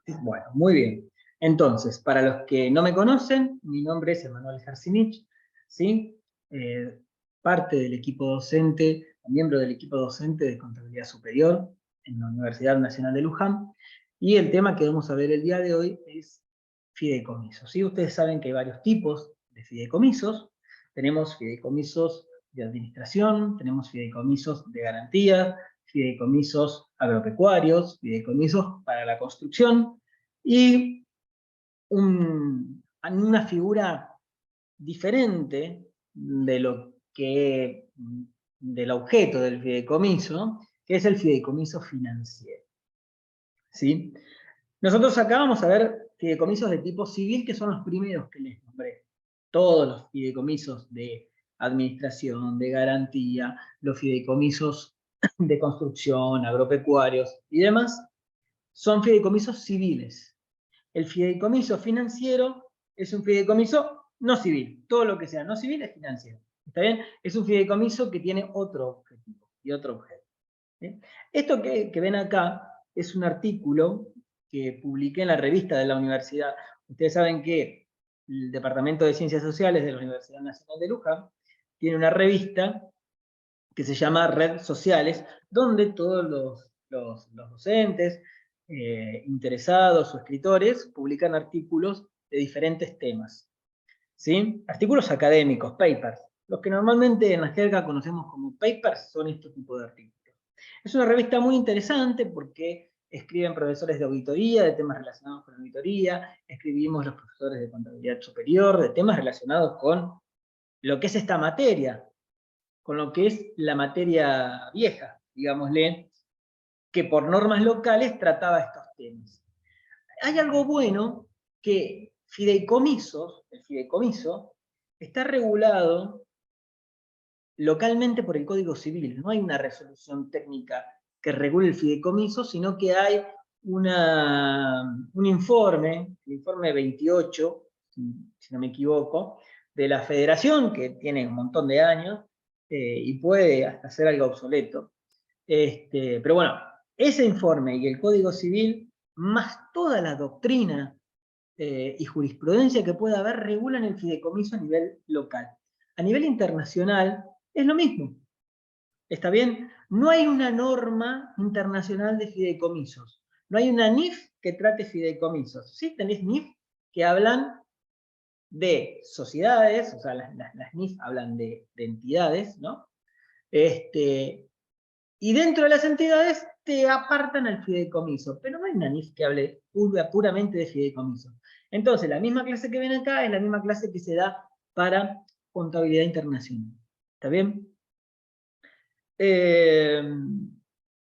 Bueno, muy bien. Entonces, para los que no me conocen, mi nombre es Emanuel Jarcinich, ¿sí? Eh, Parte del equipo docente, miembro del equipo docente de Contabilidad Superior en la Universidad Nacional de Luján. Y el tema que vamos a ver el día de hoy es fideicomisos, ¿sí? Ustedes saben que hay varios tipos de fideicomisos. Tenemos fideicomisos de administración, tenemos fideicomisos de garantía, fideicomisos agropecuarios, fideicomisos para la construcción y una figura diferente de lo que del objeto del fideicomiso, que es el fideicomiso financiero. ¿Sí? Nosotros acá vamos a ver fideicomisos de tipo civil, que son los primeros que les nombré. Todos los fideicomisos de administración, de garantía, los fideicomisos de construcción, agropecuarios y demás, son fideicomisos civiles. El fideicomiso financiero es un fideicomiso no civil. Todo lo que sea no civil es financiero. ¿Está bien? Es un fideicomiso que tiene otro objetivo y otro objeto. ¿Sí? Esto que ven acá es un artículo que publiqué en la revista de la universidad. Ustedes saben que el Departamento de Ciencias Sociales de la Universidad Nacional de Luján tiene una revista que se llama Red Sociales, donde todos los docentes, interesados o escritores publican artículos de diferentes temas. ¿Sí? Artículos académicos, papers. Los que normalmente en la jerga conocemos como papers son este tipo de artículos. Es una revista muy interesante porque escriben profesores de auditoría, de temas relacionados con la auditoría, escribimos los profesores de contabilidad superior, de temas relacionados con lo que es esta materia, con lo que es la materia vieja, digámosle, que por normas locales trataba estos temas. Hay algo bueno que el fideicomiso, está regulado localmente por el Código Civil. No hay una resolución técnica que regule el fideicomiso, sino que hay un informe, el informe 28, si no me equivoco, de la Federación, que tiene un montón de años, y puede hasta ser algo obsoleto. Pero bueno, ese informe y el Código Civil, más toda la doctrina y jurisprudencia que pueda haber, regulan el fideicomiso a nivel local. A nivel internacional es lo mismo. ¿Está bien? No hay una norma internacional de fideicomisos. No hay una NIF que trate fideicomisos. Sí tenés NIF que hablan de sociedades, o sea, las NIF hablan de entidades, ¿no? Y dentro de las entidades te apartan al fideicomiso, pero no hay una NIF que hable puramente de fideicomiso. Entonces, la misma clase que ven acá es la misma clase que se da para contabilidad internacional. ¿Está bien?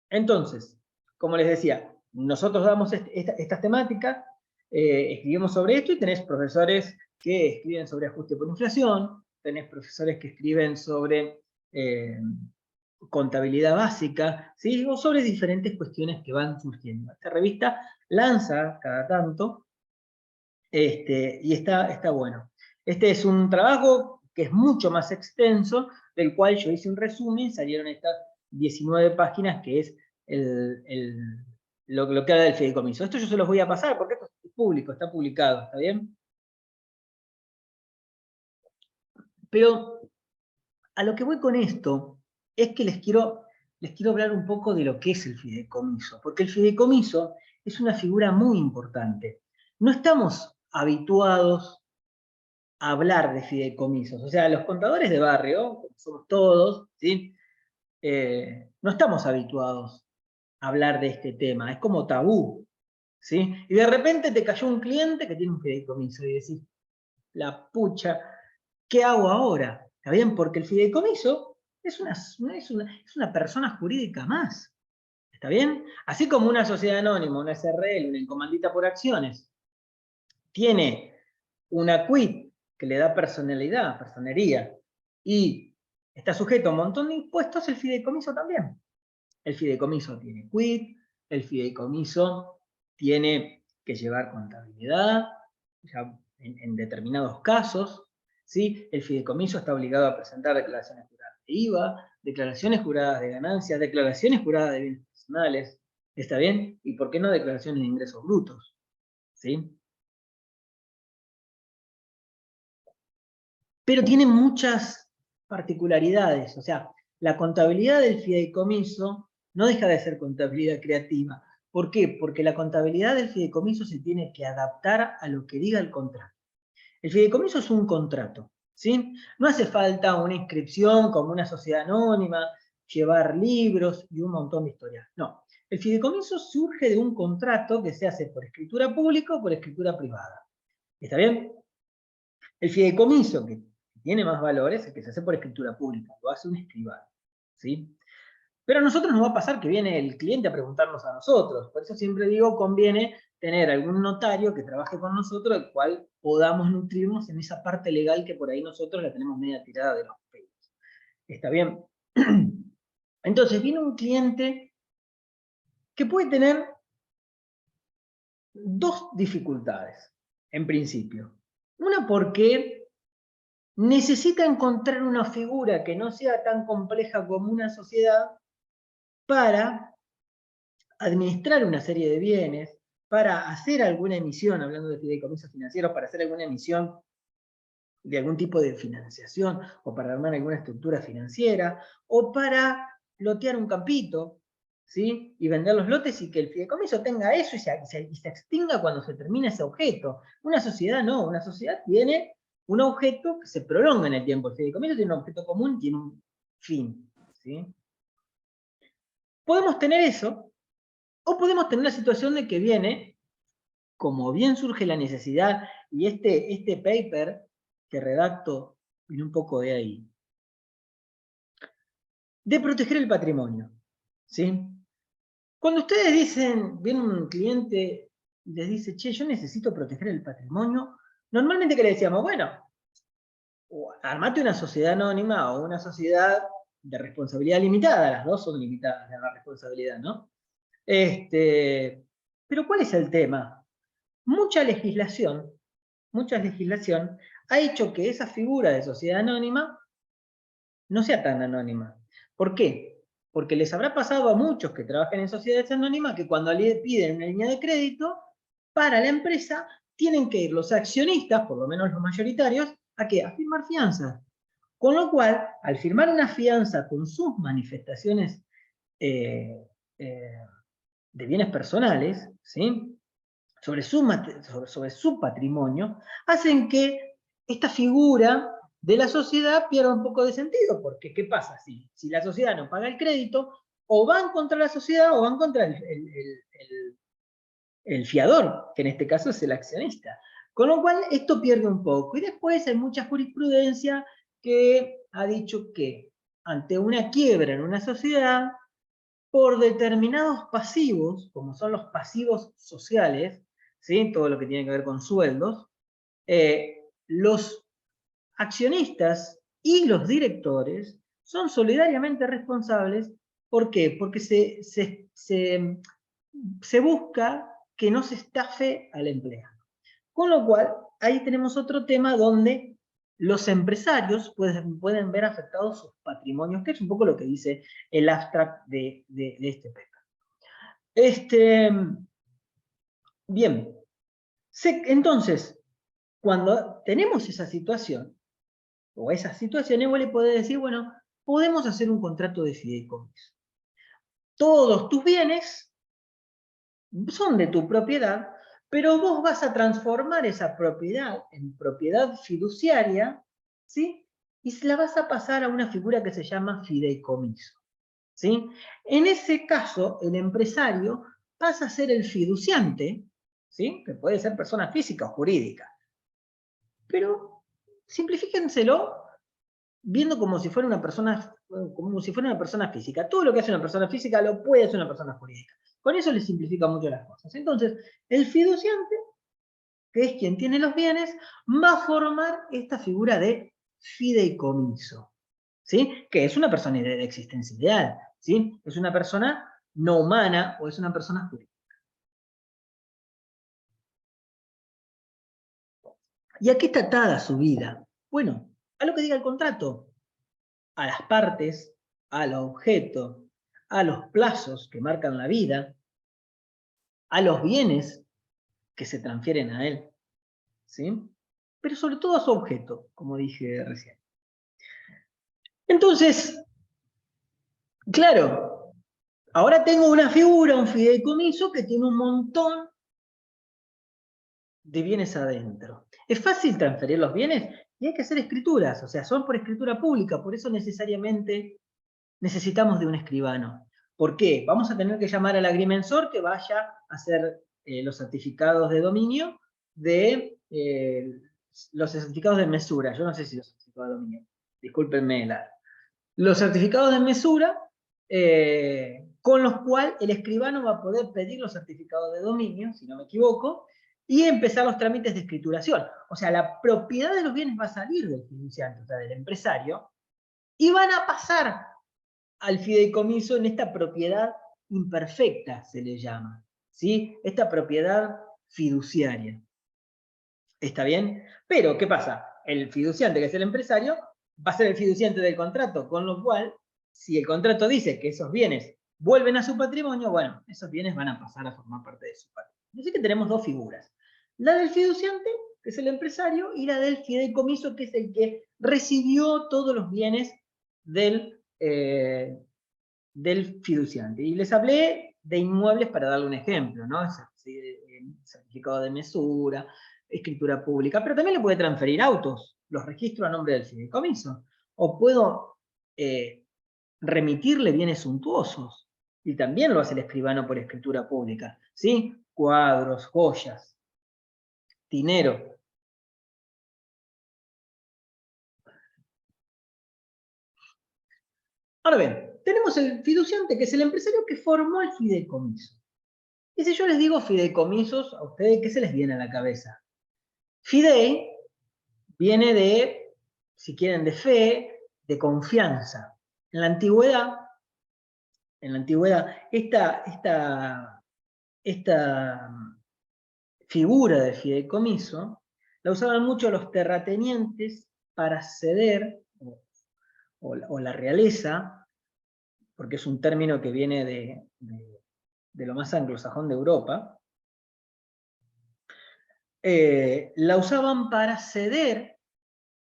Entonces, como les decía, nosotros damos estas temáticas, escribimos sobre esto y tenés profesores que escriben sobre ajuste por inflación, tenés profesores que escriben sobre contabilidad básica, ¿sí? O sobre diferentes cuestiones que van surgiendo. Esta revista lanza cada tanto y está bueno. Este es un trabajo que es mucho más extenso, del cual yo hice un resumen, salieron estas 19 páginas, que es lo que habla del fideicomiso. Esto yo se los voy a pasar, porque esto es público, está publicado, ¿está bien? Pero a lo que voy con esto es que les quiero hablar un poco de lo que es el fideicomiso, porque el fideicomiso es una figura muy importante. No estamos habituados a hablar de fideicomisos. O sea, los contadores de barrio, como somos todos, ¿sí? No estamos habituados a hablar de este tema. Es como tabú. ¿Sí? Y de repente te cayó un cliente que tiene un fideicomiso y decís, la pucha, ¿qué hago ahora? ¿Está bien? Porque el fideicomiso es una persona jurídica más. ¿Está bien? Así como una sociedad anónima, una SRL, una encomandita por acciones, tiene una quit que le da personalidad, personería, y está sujeto a un montón de impuestos, el fideicomiso también. El fideicomiso tiene quit, el fideicomiso tiene que llevar contabilidad, ya en determinados casos, ¿sí? El fideicomiso está obligado a presentar declaraciones juradas de IVA, declaraciones juradas de ganancias, declaraciones juradas de bienes personales, ¿está bien? Y ¿por qué no declaraciones de ingresos brutos? ¿sí? Pero tiene muchas particularidades, o sea, la contabilidad del fideicomiso no deja de ser contabilidad creativa. ¿Por qué? Porque la contabilidad del fideicomiso se tiene que adaptar a lo que diga el contrato. El fideicomiso es un contrato, ¿sí? No hace falta una inscripción como una sociedad anónima, llevar libros y un montón de historias. No, el fideicomiso surge de un contrato que se hace por escritura pública o por escritura privada. ¿Está bien? El fideicomiso, que tiene más valores, es el que se hace por escritura pública, lo hace un escribano, ¿sí? Pero a nosotros nos va a pasar que viene el cliente a preguntarnos a nosotros. Por eso siempre digo, conviene tener algún notario que trabaje con nosotros, el cual podamos nutrirnos en esa parte legal que por ahí nosotros la tenemos media tirada de los pelos. ¿Está bien? Entonces viene un cliente que puede tener dos dificultades, en principio. Una porque necesita encontrar una figura que no sea tan compleja como una sociedad para administrar una serie de bienes, para hacer alguna emisión, hablando de fideicomisos financieros, para hacer alguna emisión de algún tipo de financiación, o para armar alguna estructura financiera, o para lotear un campito, ¿sí? Y vender los lotes y que el fideicomiso tenga eso y se extinga cuando se termine ese objeto. Una sociedad no, una sociedad tiene un objeto que se prolonga en el tiempo. El fideicomiso tiene un objeto común, tiene un fin, ¿sí? Podemos tener eso, o podemos tener la situación de que viene, como bien surge la necesidad, y este paper que redacto viene un poco de ahí, de proteger el patrimonio, ¿sí? Cuando ustedes dicen, viene un cliente y les dice, che, yo necesito proteger el patrimonio, normalmente ¿qué le decíamos? Bueno, armate una sociedad anónima o una sociedad de responsabilidad limitada, las dos son limitadas en la responsabilidad, ¿no? Pero ¿cuál es el tema? Mucha legislación ha hecho que esa figura de sociedad anónima no sea tan anónima. ¿Por qué? Porque les habrá pasado a muchos que trabajan en sociedades anónimas que cuando le piden una línea de crédito para la empresa, tienen que ir los accionistas, por lo menos los mayoritarios, ¿a qué? A firmar fianzas. Con lo cual, al firmar una fianza con sus manifestaciones eh, eh, de bienes personales, ¿sí? sobre su patrimonio, hacen que esta figura de la sociedad pierda un poco de sentido, porque ¿qué pasa? Si la sociedad no paga el crédito, o van contra la sociedad o van contra el fiador, que en este caso es el accionista. Con lo cual, esto pierde un poco. Y después hay mucha jurisprudencia que ha dicho que ante una quiebra en una sociedad, por determinados pasivos, como son los pasivos sociales, ¿sí? Todo lo que tiene que ver con sueldos, los accionistas y los directores son solidariamente responsables. ¿Por qué? Porque se busca que no se estafe al empleado. Con lo cual, ahí tenemos otro tema donde los empresarios pueden ver afectados sus patrimonios, que es un poco lo que dice el abstract de este paper. Bien, entonces, cuando tenemos esa situación, o esas situaciones, vos le podés decir, bueno, podemos hacer un contrato de fideicomiso. Todos tus bienes son de tu propiedad, pero vos vas a transformar esa propiedad en propiedad fiduciaria, ¿sí? Y se la vas a pasar a una figura que se llama fideicomiso, ¿sí? En ese caso, el empresario pasa a ser el fiduciante, ¿sí? Que puede ser persona física o jurídica. Pero simplifíquenselo viendo como si fuera una persona física. Todo lo que hace una persona física lo puede hacer una persona jurídica. Con eso le simplifica mucho las cosas. Entonces, el fiduciante, que es quien tiene los bienes, va a formar esta figura de fideicomiso, ¿sí? Que es una persona de existencia ideal, ¿sí? Es una persona no humana o es una persona jurídica. ¿Y a qué está atada su vida? Bueno, a lo que diga el contrato, a las partes, al objeto, a los plazos que marcan la vida, a los bienes que se transfieren a él, ¿sí? Pero sobre todo a su objeto, como dije recién. Entonces, claro, ahora tengo una figura, un fideicomiso, que tiene un montón de bienes adentro. ¿Es fácil transferir los bienes? Y hay que hacer escrituras, o sea, son por escritura pública, por eso necesariamente necesitamos de un escribano. ¿Por qué? Vamos a tener que llamar al agrimensor que vaya a hacer los certificados de dominio de los certificados de mesura. Yo no sé si los certificados de dominio, discúlpenme los certificados de mesura, con los cuales el escribano va a poder pedir los certificados de dominio, si no me equivoco, y empezar los trámites de escrituración. O sea, la propiedad de los bienes va a salir del fiduciante, o sea, del empresario, y van a pasar al fideicomiso en esta propiedad imperfecta, se le llama, ¿sí? Esta propiedad fiduciaria. ¿Está bien? Pero, ¿qué pasa? El fiduciante, que es el empresario, va a ser el fiduciante del contrato, con lo cual, si el contrato dice que esos bienes vuelven a su patrimonio, bueno, esos bienes van a pasar a formar parte de su patrimonio. Así que tenemos dos figuras. La del fiduciante, que es el empresario, y la del fideicomiso, que es el que recibió todos los bienes del fiduciante. Y les hablé de inmuebles para darle un ejemplo, ¿no? Certificado de mesura, escritura pública, pero también le puede transferir autos, los registro a nombre del fideicomiso. O puedo remitirle bienes suntuosos, y también lo hace el escribano por escritura pública, ¿sí? Cuadros, joyas, dinero. Ahora bien, tenemos el fiduciante, que es el empresario que formó el fideicomiso. Y si yo les digo fideicomisos, a ustedes, ¿qué se les viene a la cabeza? Fidei viene de, si quieren, de fe, de confianza. En la antigüedad, esta figura de fideicomiso la usaban mucho los terratenientes para ceder, o la realeza, porque es un término que viene de lo más anglosajón de Europa, la usaban para ceder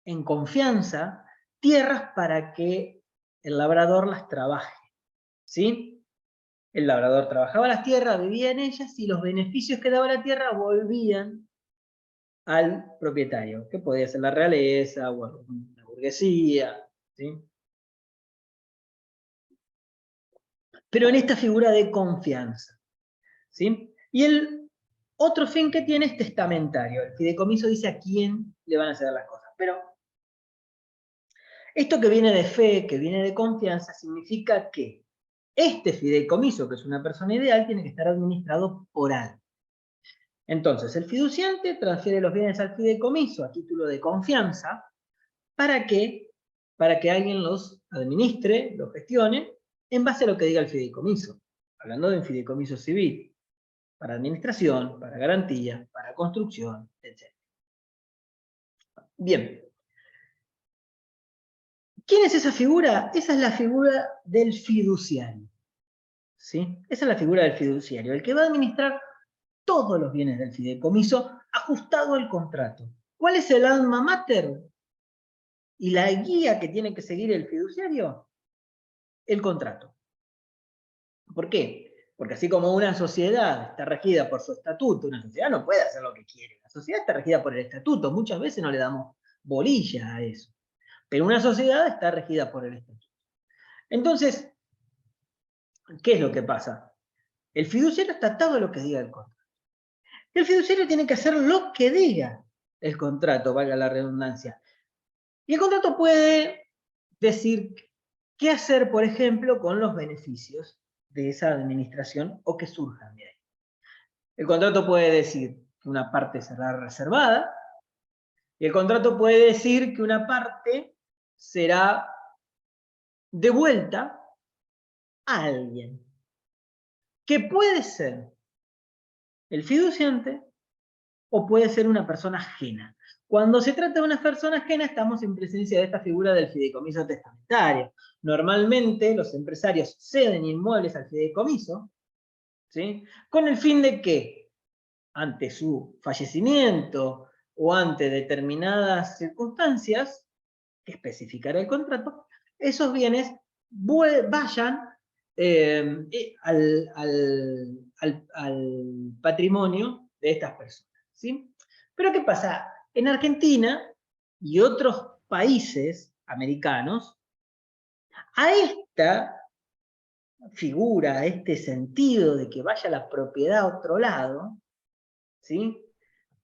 en confianza tierras para que el labrador las trabaje, ¿sí? El labrador trabajaba las tierras, vivía en ellas, y los beneficios que daba la tierra volvían al propietario, que podía ser la realeza o la burguesía, ¿sí? Pero en esta figura de confianza, ¿sí? Y el otro fin que tiene es testamentario. El fideicomiso dice a quién le van a ceder las cosas. Pero esto que viene de fe, que viene de confianza, significa que este fideicomiso, que es una persona ideal, tiene que estar administrado por alguien. Entonces, el fiduciante transfiere los bienes al fideicomiso a título de confianza. ¿Para qué? Para que alguien los administre, los gestione, en base a lo que diga el fideicomiso. Hablando de un fideicomiso civil, para administración, para garantía, para construcción, etc. Bien. ¿Quién es esa figura? Esa es la figura del fiduciario, ¿sí? Esa es la figura del fiduciario, el que va a administrar todos los bienes del fideicomiso ajustado al contrato. ¿Cuál es el alma mater y la guía que tiene que seguir el fiduciario? El contrato. ¿Por qué? Porque así como una sociedad está regida por su estatuto, una sociedad no puede hacer lo que quiere. La sociedad está regida por el estatuto. Muchas veces no le damos bolilla a eso. Pero una sociedad está regida por el estatuto. Entonces, ¿qué es lo que pasa? El fiduciario está atado a lo que diga el contrato. El fiduciario tiene que hacer lo que diga el contrato, valga la redundancia. Y el contrato puede decir qué hacer, por ejemplo, con los beneficios de esa administración o que surjan de ahí. El contrato puede decir que una parte será reservada, y el contrato puede decir que una parte será devuelta a alguien, que puede ser el fiduciante o puede ser una persona ajena. Cuando se trata de una persona ajena, estamos en presencia de esta figura del fideicomiso testamentario. Normalmente los empresarios ceden inmuebles al fideicomiso, ¿sí? ¿Con el fin de qué? ante su fallecimiento o ante determinadas circunstancias que especificará el contrato, esos bienes vayan al patrimonio de estas personas. ¿Sí? Pero ¿qué pasa? En Argentina y otros países americanos, a esta figura, a este sentido de que vaya la propiedad a otro lado, ¿sí?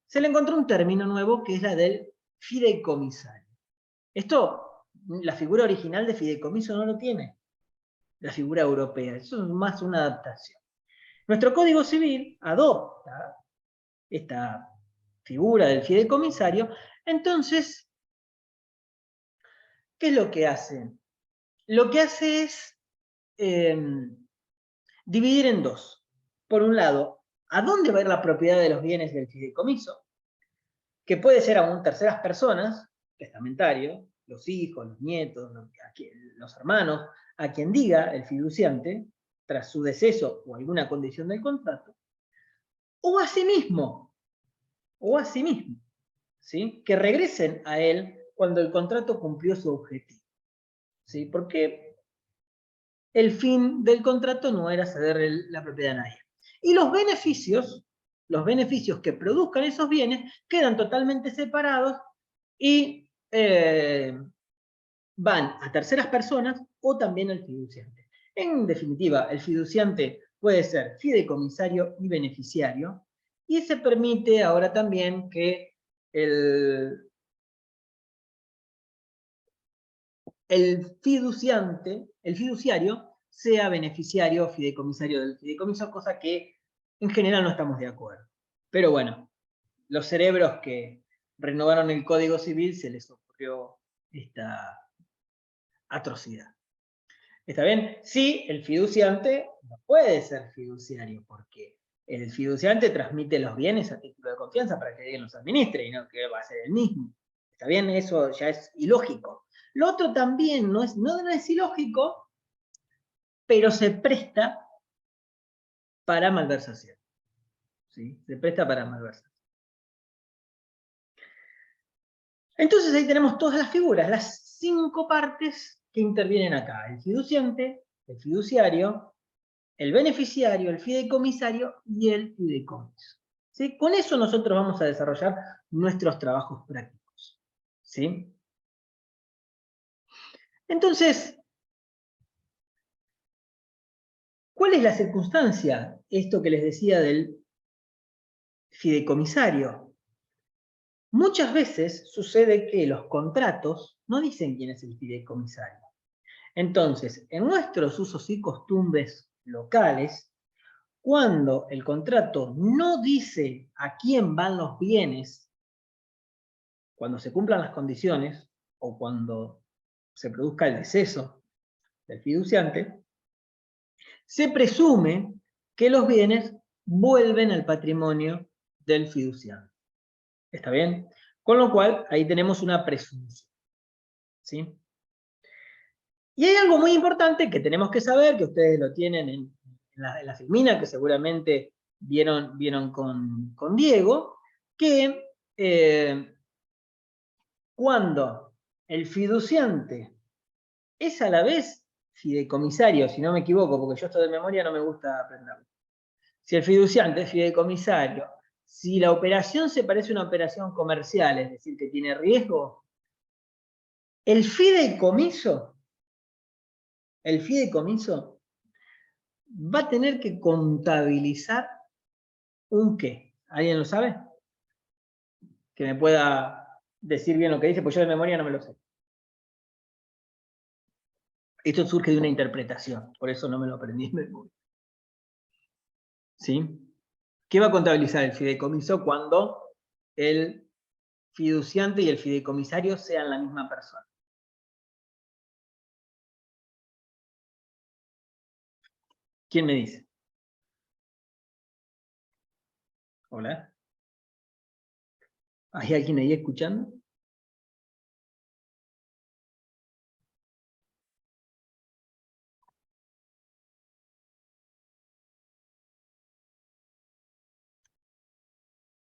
Se le encontró un término nuevo que es la del fideicomisario. Esto, la figura original de fideicomiso no lo tiene, la figura europea, eso es más una adaptación. Nuestro Código Civil adopta esta figura del fideicomisario, entonces, ¿qué es lo que hace? Lo que hace es dividir en dos. Por un lado, ¿a dónde va a ir la propiedad de los bienes del fideicomiso? Que puede ser aún terceras personas, testamentario, los hijos, los nietos, los hermanos, a quien diga el fiduciante, tras su deceso o alguna condición del contrato, o a sí mismo, ¿sí? Que regresen a él cuando el contrato cumplió su objetivo, ¿sí? Porque el fin del contrato no era ceder la propiedad a nadie. Y los beneficios que produzcan esos bienes quedan totalmente separados y van a terceras personas o también al fiduciante. En definitiva, el fiduciante puede ser fideicomisario y beneficiario, y se permite ahora también que el fiduciario sea beneficiario o fideicomisario del fideicomiso, cosa que en general no estamos de acuerdo. Pero bueno, los cerebros que renovaron el Código Civil se les ocurrió esta atrocidad. ¿Está bien? Sí, el fiduciante no puede ser fiduciario, porque el fiduciante transmite los bienes a título de confianza para que alguien los administre y no que va a ser el mismo. ¿Está bien? Eso ya es ilógico. Lo otro también no es ilógico, pero se presta para malversación. ¿Sí? Se presta para malversación. Entonces ahí tenemos todas las figuras, las 5 partes que intervienen acá. El fiduciante, el fiduciario, el beneficiario, el fideicomisario y el fideicomiso. ¿Sí? Con eso nosotros vamos a desarrollar nuestros trabajos prácticos. ¿Sí? Entonces, ¿cuál es la circunstancia? Esto que les decía del fideicomisario. Muchas veces sucede que los contratos no dicen quién es el fideicomisario. Entonces, en nuestros usos y costumbres locales, cuando el contrato no dice a quién van los bienes, cuando se cumplan las condiciones o cuando se produzca el deceso del fiduciante, se presume que los bienes vuelven al patrimonio del fiduciante. ¿Está bien? Con lo cual, ahí tenemos una presunción. ¿Sí? Y hay algo muy importante que tenemos que saber, que ustedes lo tienen en la filmina, que seguramente vieron con Diego, que cuando el fiduciante es a la vez fideicomisario, si no me equivoco, porque yo esto de memoria no me gusta aprenderlo. Si el fiduciante es fideicomisario, si la operación se parece a una operación comercial, es decir, que tiene riesgo, el fideicomiso va a tener que contabilizar un qué. ¿Alguien lo sabe? Que me pueda decir bien lo que dice, pues yo de memoria no me lo sé. Esto surge de una interpretación, por eso no me lo aprendí de memoria. ¿Sí? ¿Qué va a contabilizar el fideicomiso cuando el fiduciante y el fideicomisario sean la misma persona? ¿Quién me dice? Hola. ¿Hay alguien ahí escuchando?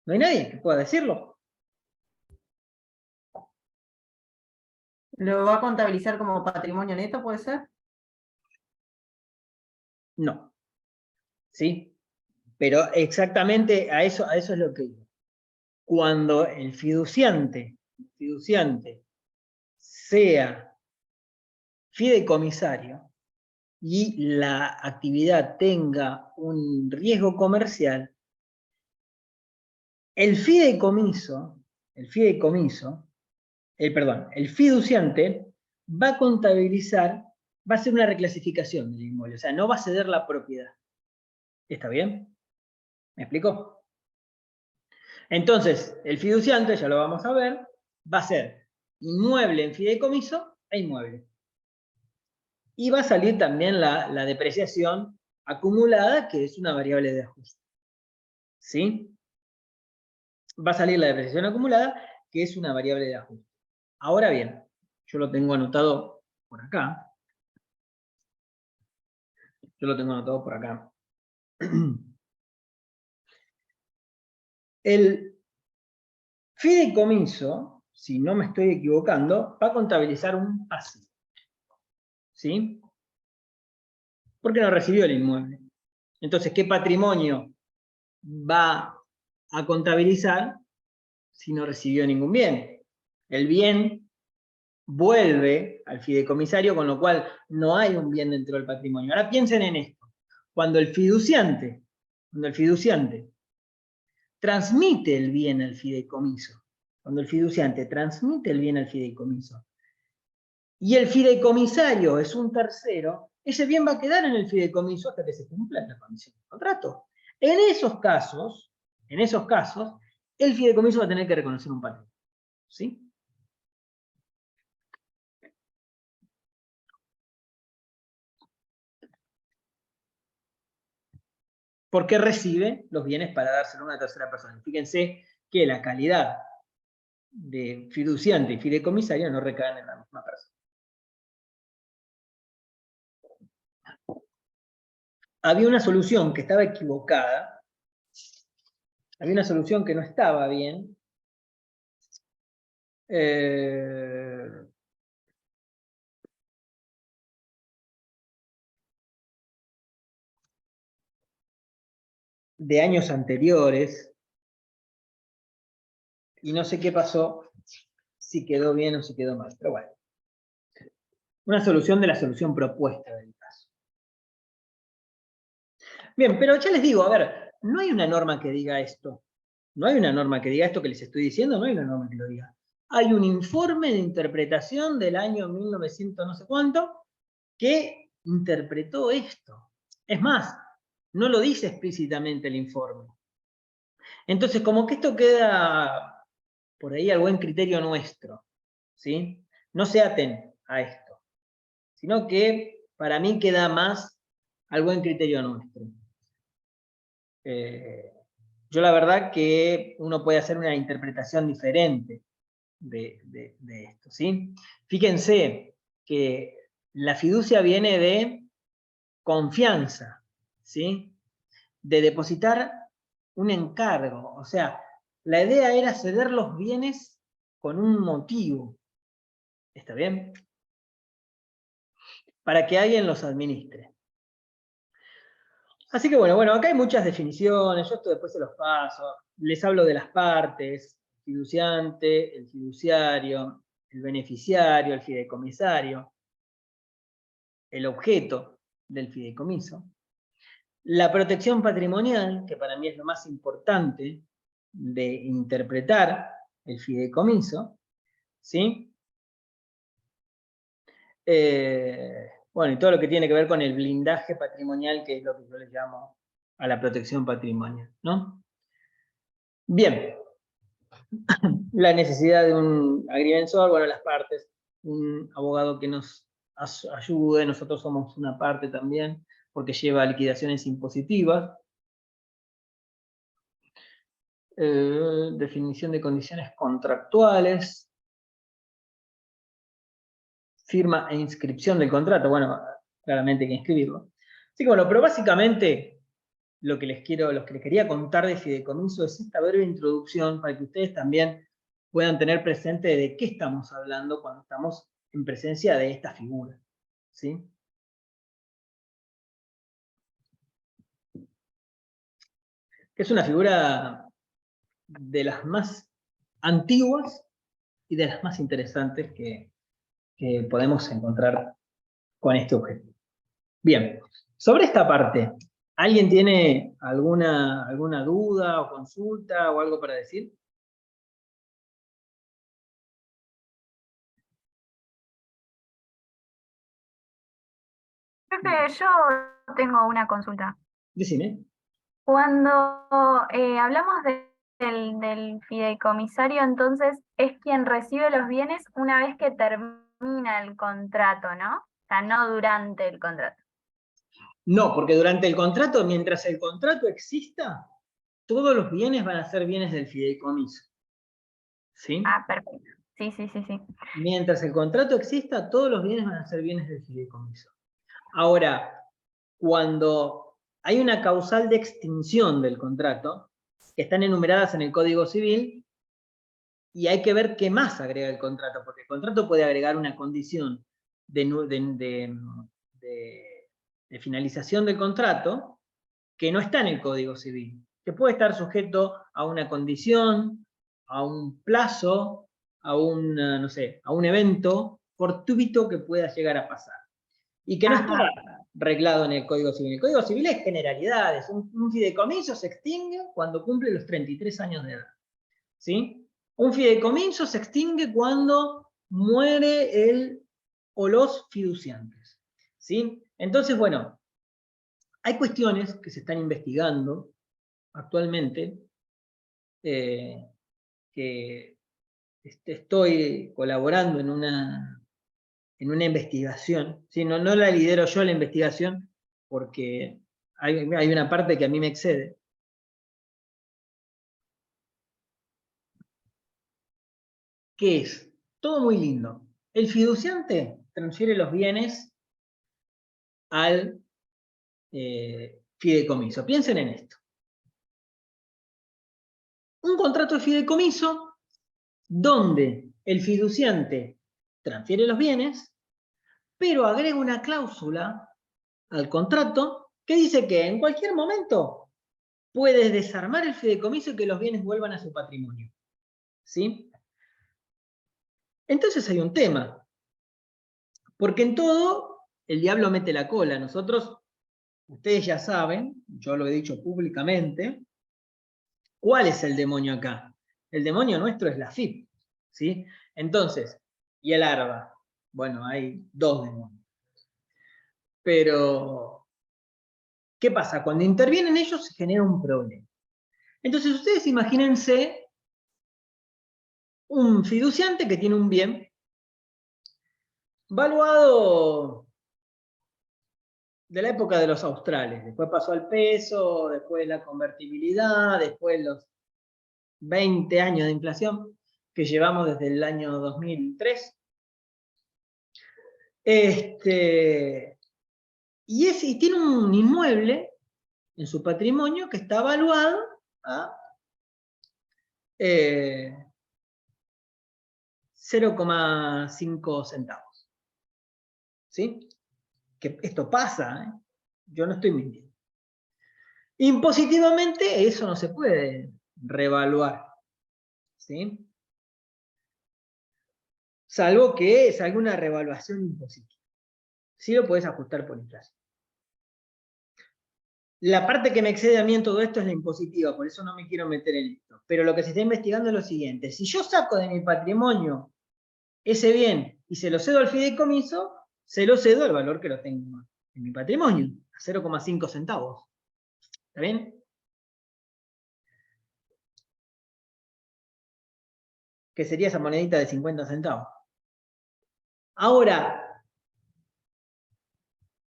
¿No hay nadie que pueda decirlo? ¿Lo va a contabilizar como patrimonio neto, puede ser? No. ¿Sí? Pero exactamente a eso es lo que digo. Cuando el fiduciante sea fideicomisario y la actividad tenga un riesgo comercial, el fiduciante va a contabilizar, va a hacer una reclasificación del inmueble, o sea, no va a ceder la propiedad. ¿Está bien? ¿Me explico? Entonces, el fiduciante, ya lo vamos a ver, va a ser inmueble en fideicomiso e inmueble. Y va a salir también la depreciación acumulada, que es una variable de ajuste. ¿Sí? Va a salir la depreciación acumulada, que es una variable de ajuste. Ahora bien, yo lo tengo anotado por acá. El fideicomiso, si no me estoy equivocando, va a contabilizar un pasivo. ¿Sí? Porque no recibió el inmueble. Entonces, ¿qué patrimonio va a contabilizar si no recibió ningún bien? El bien vuelve al fideicomisario, con lo cual no hay un bien dentro del patrimonio. Ahora piensen en esto. Cuando el fiduciante transmite el bien al fideicomiso, y el fideicomisario es un tercero, ese bien va a quedar en el fideicomiso hasta que se cumpla la condición del contrato. En esos casos, el fideicomiso va a tener que reconocer un patrimonio. ¿Sí? Porque recibe los bienes para dárselo a una tercera persona. Fíjense que la calidad de fiduciante y fideicomisario no recaen en la misma persona. Había una solución que estaba equivocada, había una solución que no estaba bien, de años anteriores, y no sé qué pasó, si quedó bien o si quedó mal, pero bueno. Una solución de la solución propuesta del caso. Bien, pero ya les digo, a ver, no hay una norma que diga esto. No hay una norma que diga esto que les estoy diciendo, no hay una norma que lo diga. Hay un informe de interpretación del año 1900 no sé cuánto que interpretó esto. Es más, no lo dice explícitamente el informe. Entonces, como que esto queda por ahí al buen criterio nuestro, ¿sí? No se aten a esto, sino que para mí queda más al buen criterio nuestro. Yo la verdad que uno puede hacer una interpretación diferente de esto, ¿sí? Fíjense que la fiducia viene de confianza, ¿sí? De depositar un encargo, o sea, la idea era ceder los bienes con un motivo, ¿está bien? Para que alguien los administre. Así que bueno, acá hay muchas definiciones, yo esto después se los paso, les hablo de las partes, fiduciante, el fiduciario, el beneficiario, el fideicomisario, el objeto del fideicomiso, la protección patrimonial, que para mí es lo más importante de interpretar el fideicomiso, ¿sí? Bueno, y todo lo que tiene que ver con el blindaje patrimonial, que es lo que yo le llamo a la protección patrimonial, ¿no? Bien, la necesidad de un agrimensor, bueno, las partes, un abogado que nos ayude, nosotros somos una parte también, porque lleva liquidaciones impositivas, definición de condiciones contractuales, firma e inscripción del contrato, bueno, claramente hay que inscribirlo. Así que bueno, pero básicamente lo que les quería contar de fideicomiso es esta breve introducción para que ustedes también puedan tener presente de qué estamos hablando cuando estamos en presencia de esta figura, ¿sí? Que es una figura de las más antiguas y de las más interesantes que podemos encontrar con este objeto. Bien, sobre esta parte, ¿alguien tiene alguna duda o consulta o algo para decir? Profe, yo tengo una consulta. Decime. Cuando hablamos del fideicomisario, entonces es quien recibe los bienes una vez que termina el contrato, ¿no? O sea, no durante el contrato. No, porque durante el contrato, mientras el contrato exista, todos los bienes van a ser bienes del fideicomiso. ¿Sí? Ah, perfecto. Sí, sí, sí, sí. Mientras el contrato exista, todos los bienes van a ser bienes del fideicomiso. Ahora, cuando hay una causal de extinción del contrato, que están enumeradas en el Código Civil, y hay que ver qué más agrega el contrato, porque el contrato puede agregar una condición de finalización del contrato que no está en el Código Civil, que puede estar sujeto a una condición, a un plazo, no sé, a un evento fortuito que pueda llegar a pasar. Y que no está reglado en el Código Civil. El Código Civil es generalidades. Un fideicomiso se extingue cuando cumple los 33 años de edad. ¿Sí? Un fideicomiso se extingue cuando muere el o los fiduciantes. ¿Sí? Entonces, bueno, hay cuestiones que se están investigando actualmente que estoy colaborando en una investigación. ¿Sí? No la lidero yo la investigación porque hay una parte que a mí me excede. Que es todo muy lindo. El fiduciante transfiere los bienes al fideicomiso. Piensen en esto. Un contrato de fideicomiso donde el fiduciante transfiere los bienes, pero agrega una cláusula al contrato que dice que en cualquier momento puedes desarmar el fideicomiso y que los bienes vuelvan a su patrimonio. ¿Sí? Entonces hay un tema, porque en todo el diablo mete la cola. Nosotros, ustedes ya saben, yo lo he dicho públicamente, ¿cuál es el demonio acá? El demonio nuestro es la FIP, ¿sí? Entonces, y el ARBA. Bueno, hay dos demonios. Pero, ¿qué pasa? Cuando intervienen ellos se genera un problema. Entonces, ustedes imagínense un fiduciante que tiene un bien valuado de la época de los australes. Después pasó al peso, después la convertibilidad, después los 20 años de inflación que llevamos desde el año 2003. Y tiene un inmueble en su patrimonio que está valuado a 0,5 centavos. ¿Sí? Que esto pasa, ¿eh? Yo no estoy mintiendo. Impositivamente eso no se puede revaluar. ¿Sí? Salvo que salga una revaluación impositiva. Sí lo puedes ajustar por inflación. La parte que me excede a mí en todo esto es la impositiva, por eso no me quiero meter en esto. Pero lo que se está investigando es lo siguiente. Si yo saco de mi patrimonio ese bien y se lo cedo al fideicomiso, se lo cedo al valor que lo tengo en mi patrimonio, a 0,5 centavos. ¿Está bien? Que sería esa monedita de 50 centavos. Ahora,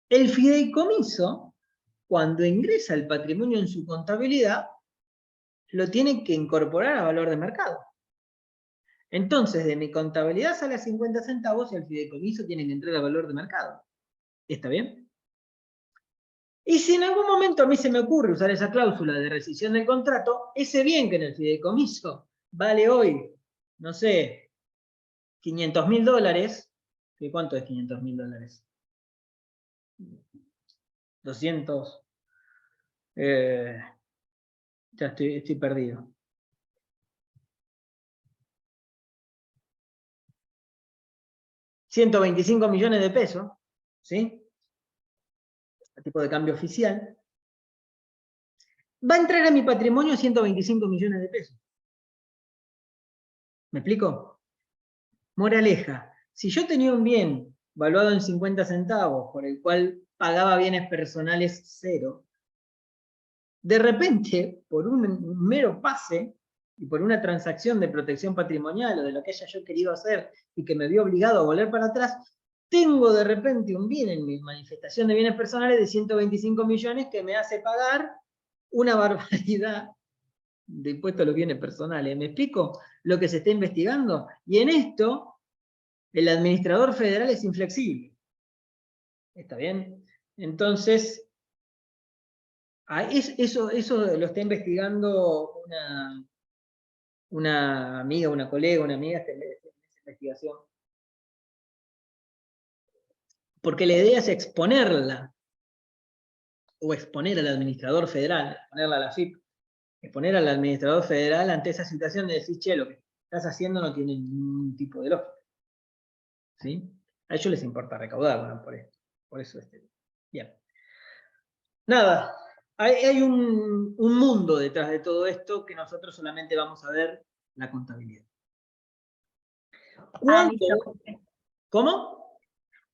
el fideicomiso, cuando ingresa el patrimonio en su contabilidad, lo tiene que incorporar a valor de mercado. Entonces, de mi contabilidad sale a 50 centavos y el fideicomiso tiene que entrar a valor de mercado. ¿Está bien? Y si en algún momento a mí se me ocurre usar esa cláusula de rescisión del contrato, ese bien que en el fideicomiso vale hoy, no sé, $500.000, ¿que cuánto es $500.000? 200, ya estoy perdido. $125 millones, ¿sí? A tipo de cambio oficial. Va a entrar a mi patrimonio $125 millones. ¿Me explico? Moraleja, si yo tenía un bien valuado en 50 centavos, por el cual pagaba bienes personales 0, de repente, por un mero pase y por una transacción de protección patrimonial o de lo que haya yo querido hacer y que me vio obligado a volver para atrás, tengo de repente un bien en mi manifestación de bienes personales de 125 millones que me hace pagar una barbaridad de impuesto a los bienes personales. ¿Me explico lo que se está investigando? Y en esto, el administrador federal es inflexible. ¿Está bien? Entonces, eso lo está investigando una amiga, una colega, una amiga, esa investigación. Porque la idea es exponerla, o exponer al administrador federal, exponerla a la FIP, exponer al administrador federal ante esa situación de decir, che, lo que estás haciendo no tiene ningún tipo de lógica. ¿Sí? A ellos les importa recaudar, ¿no? Por eso. Bien. Nada, hay un mundo detrás de todo esto que nosotros solamente vamos a ver la contabilidad. Listo. ¿Cómo?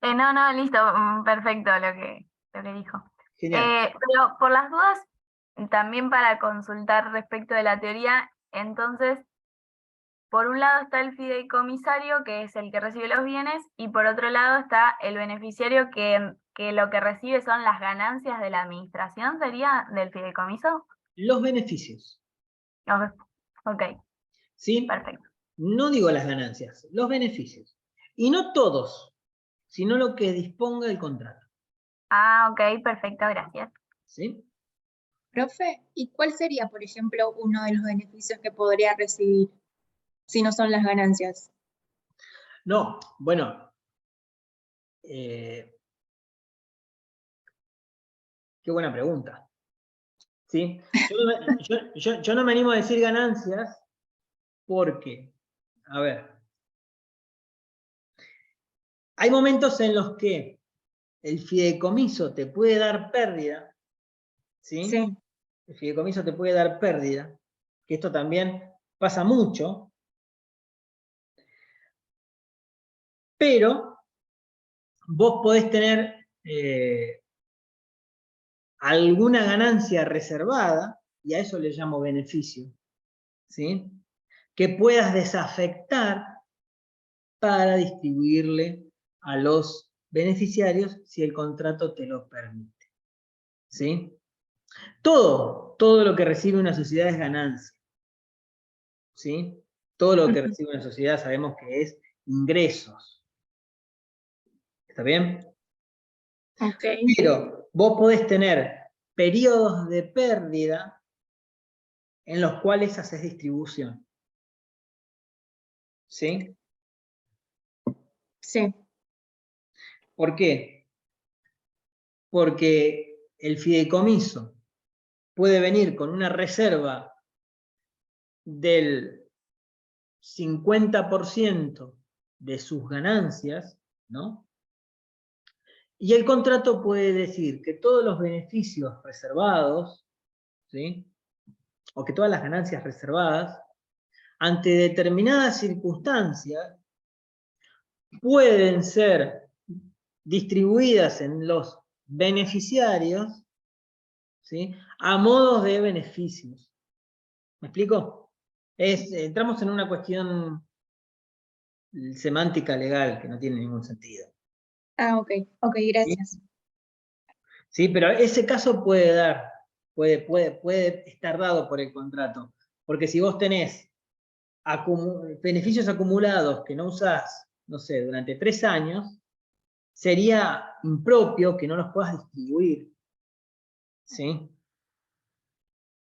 No, listo, perfecto lo que dijo. Genial. Pero por las dudas, también para consultar respecto de la teoría, entonces, por un lado está el fideicomisario, que es el que recibe los bienes, y por otro lado está el beneficiario que lo que recibe son las ganancias de la administración, ¿sería del fideicomiso? Los beneficios. Ok, ¿Sí? perfecto. No digo las ganancias, los beneficios. Y no todos, sino lo que disponga el contrato. Ok, perfecto, gracias. ¿Sí? Profe, ¿y cuál sería, por ejemplo, uno de los beneficios que podría recibir si no son las ganancias? No, bueno. Qué buena pregunta. ¿Sí? Yo no me animo a decir ganancias porque, a ver, hay momentos en los que el fideicomiso te puede dar pérdida, ¿sí? Sí. El fideicomiso te puede dar pérdida, que esto también pasa mucho, pero vos podés tener alguna ganancia reservada, y a eso le llamo beneficio, ¿sí? Que puedas desafectar para distribuirle a los beneficiarios si el contrato te lo permite. ¿Sí? Todo lo que recibe una sociedad es ganancia. ¿Sí? Todo lo que recibe una sociedad sabemos que es ingresos. ¿Está bien? Ok. Pero vos podés tener periodos de pérdida en los cuales haces distribución. ¿Sí? Sí. ¿Por qué? Porque el fideicomiso puede venir con una reserva del 50% de sus ganancias, ¿no? Y el contrato puede decir que todos los beneficios reservados, ¿sí? O que todas las ganancias reservadas, ante determinadas circunstancias, pueden ser distribuidas en los beneficiarios, ¿sí? A modos de beneficios. ¿Me explico? Entramos en una cuestión semántica legal que no tiene ningún sentido. Ok, gracias. ¿Sí? Pero ese caso puede estar dado por el contrato. Porque si vos tenés beneficios acumulados que no usás, no sé, durante 3 años, sería impropio que no los puedas distribuir. ¿Sí?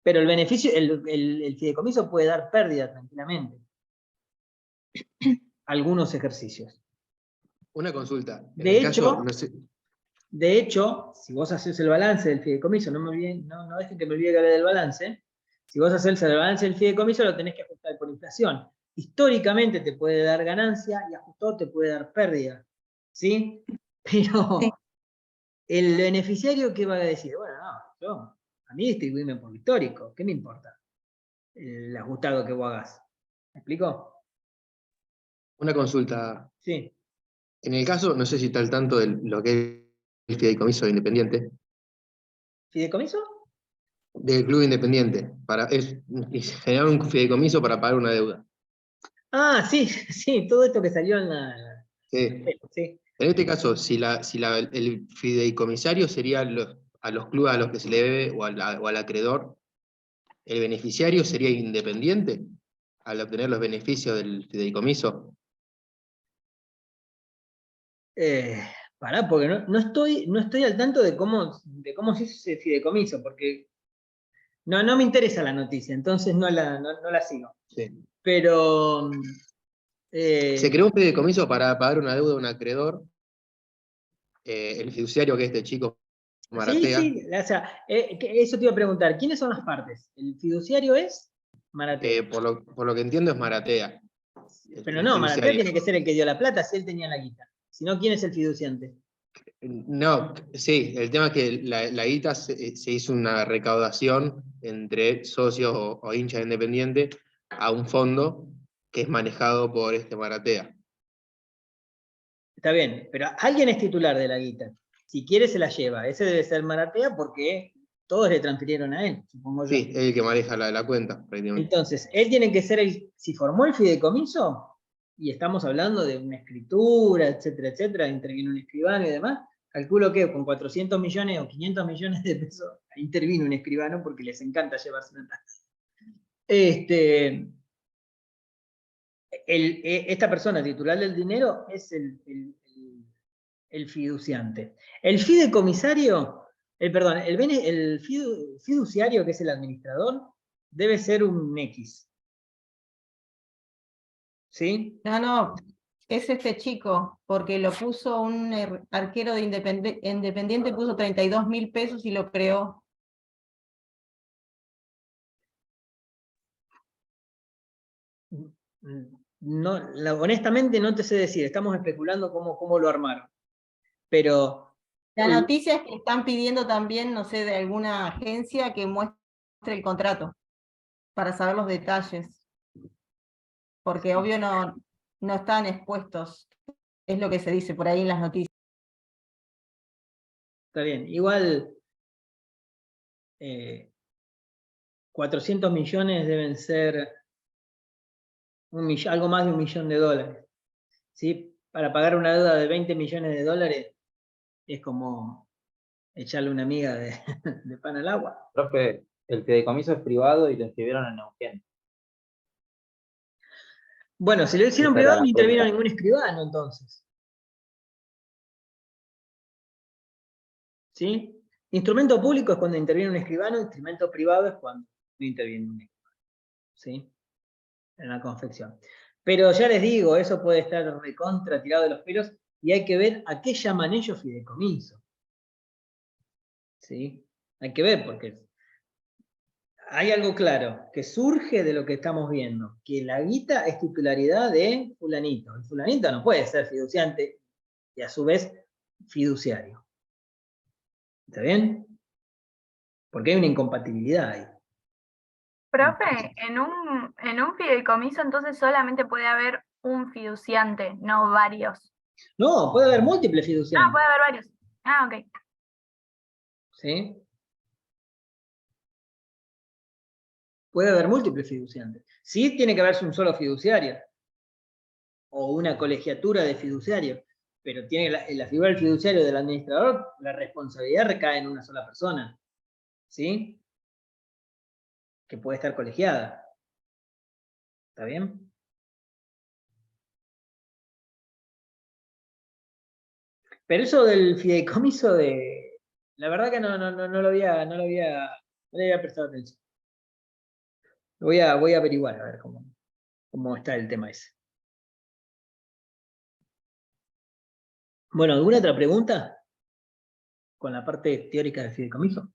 Pero el beneficio, el fideicomiso puede dar pérdida tranquilamente. Algunos ejercicios. Una consulta. En De el caso, hecho, no sé, De hecho, si vos haces el balance del fideicomiso, no dejen que me olvide que hable del balance, si vos haces el balance del fideicomiso lo tenés que ajustar por inflación. Históricamente te puede dar ganancia y ajustado te puede dar pérdida, ¿sí? Pero Sí. el beneficiario, ¿qué va a decir? Bueno, a mí distribuirme por lo histórico, ¿qué me importa el ajustado que vos hagas? ¿Me explico? una consulta. Sí. En el caso, no sé si está al tanto de lo que es el fideicomiso de Independiente, ¿Fideicomiso? del Club Independiente, es generar un fideicomiso para pagar una deuda. Ah, sí, sí, todo esto que salió en la... Sí. Sí. En este caso, el fideicomisario sería a los clubes a los que se le debe o al acreedor, el beneficiario sería Independiente al obtener los beneficios del fideicomiso. Pará, porque no estoy al tanto de cómo se hizo ese fideicomiso, porque no me interesa la noticia, entonces no la sigo. Sí. Pero Se creó un fideicomiso para pagar una deuda a un acreedor, el fiduciario que es este chico sí, Maratea, sí, o sea, eso te iba a preguntar, ¿quiénes son las partes? ¿El fiduciario es? Maratea. por lo que entiendo es Maratea, Pero el no, Maratea fiduciario. tiene que ser el que dio la plata si él tenía la guita. Si no, ¿quién es el fiduciante? No, sí, el tema es que la guita se hizo una recaudación entre socios o hinchas independientes a un fondo que es manejado por este Maratea. Está bien, pero alguien es titular de la guita. Si quiere se la lleva. Ese debe ser Maratea porque todos le transfirieron a él, supongo yo. Sí, es el que maneja la cuenta, prácticamente. Entonces, él tiene que ser si formó el fideicomiso, y estamos hablando de una escritura, etcétera, intervino un escribano y demás, calculo que con 400 millones o 500 millones de pesos, intervino un escribano porque les encanta llevarse una tasa. Esta persona titular del dinero es el fiduciante. El fideicomisario, el fiduciario, que es el administrador, debe ser un X. ¿Sí? No, es este chico, porque lo puso un arquero de Independiente, puso 32.000 pesos y lo creó. No, honestamente no te sé decir, estamos especulando cómo lo armaron. Pero La noticia es que están pidiendo también, no sé, de alguna agencia que muestre el contrato para saber los detalles, porque obvio no están expuestos, es lo que se dice por ahí en las noticias. está bien, igual 400 millones deben ser algo más de $1.000.000. ¿Sí? Para pagar una deuda de 20 millones de dólares es como echarle una miga de pan al agua. Profe, el fideicomiso es privado y lo inscribieron en Neuquén. Bueno, si lo hicieron Esa era privado no la intervino cuenta. ningún escribano entonces. ¿Sí? Instrumento público es cuando interviene un escribano, instrumento privado es cuando no interviene un escribano. ¿Sí? En la confección. Pero ya les digo, eso puede estar recontra tirado de los pelos y hay que ver a qué llaman ellos fideicomiso. ¿Sí? Hay que ver porque hay algo claro que surge de lo que estamos viendo, que la guita es titularidad de fulanito. El fulanito no puede ser fiduciante y a su vez fiduciario. ¿Está bien? Porque hay una incompatibilidad ahí. Profe, en un fideicomiso entonces solamente puede haber un fiduciante, no varios. No, puede haber múltiples Ah, fiduciantes. puede haber varios. Ah, ok. ¿Sí? Puede haber múltiples fiduciantes. Sí tiene que haberse un solo fiduciario o una colegiatura de fiduciarios, pero tiene la figura del fiduciario del administrador, la responsabilidad recae en una sola persona, ¿sí? Que puede estar colegiada. ¿Está bien? Pero eso del fideicomiso La verdad que no lo había prestado atención. Voy a averiguar a ver cómo está el tema ese. Bueno, ¿alguna otra pregunta? Con la parte teórica del fideicomiso.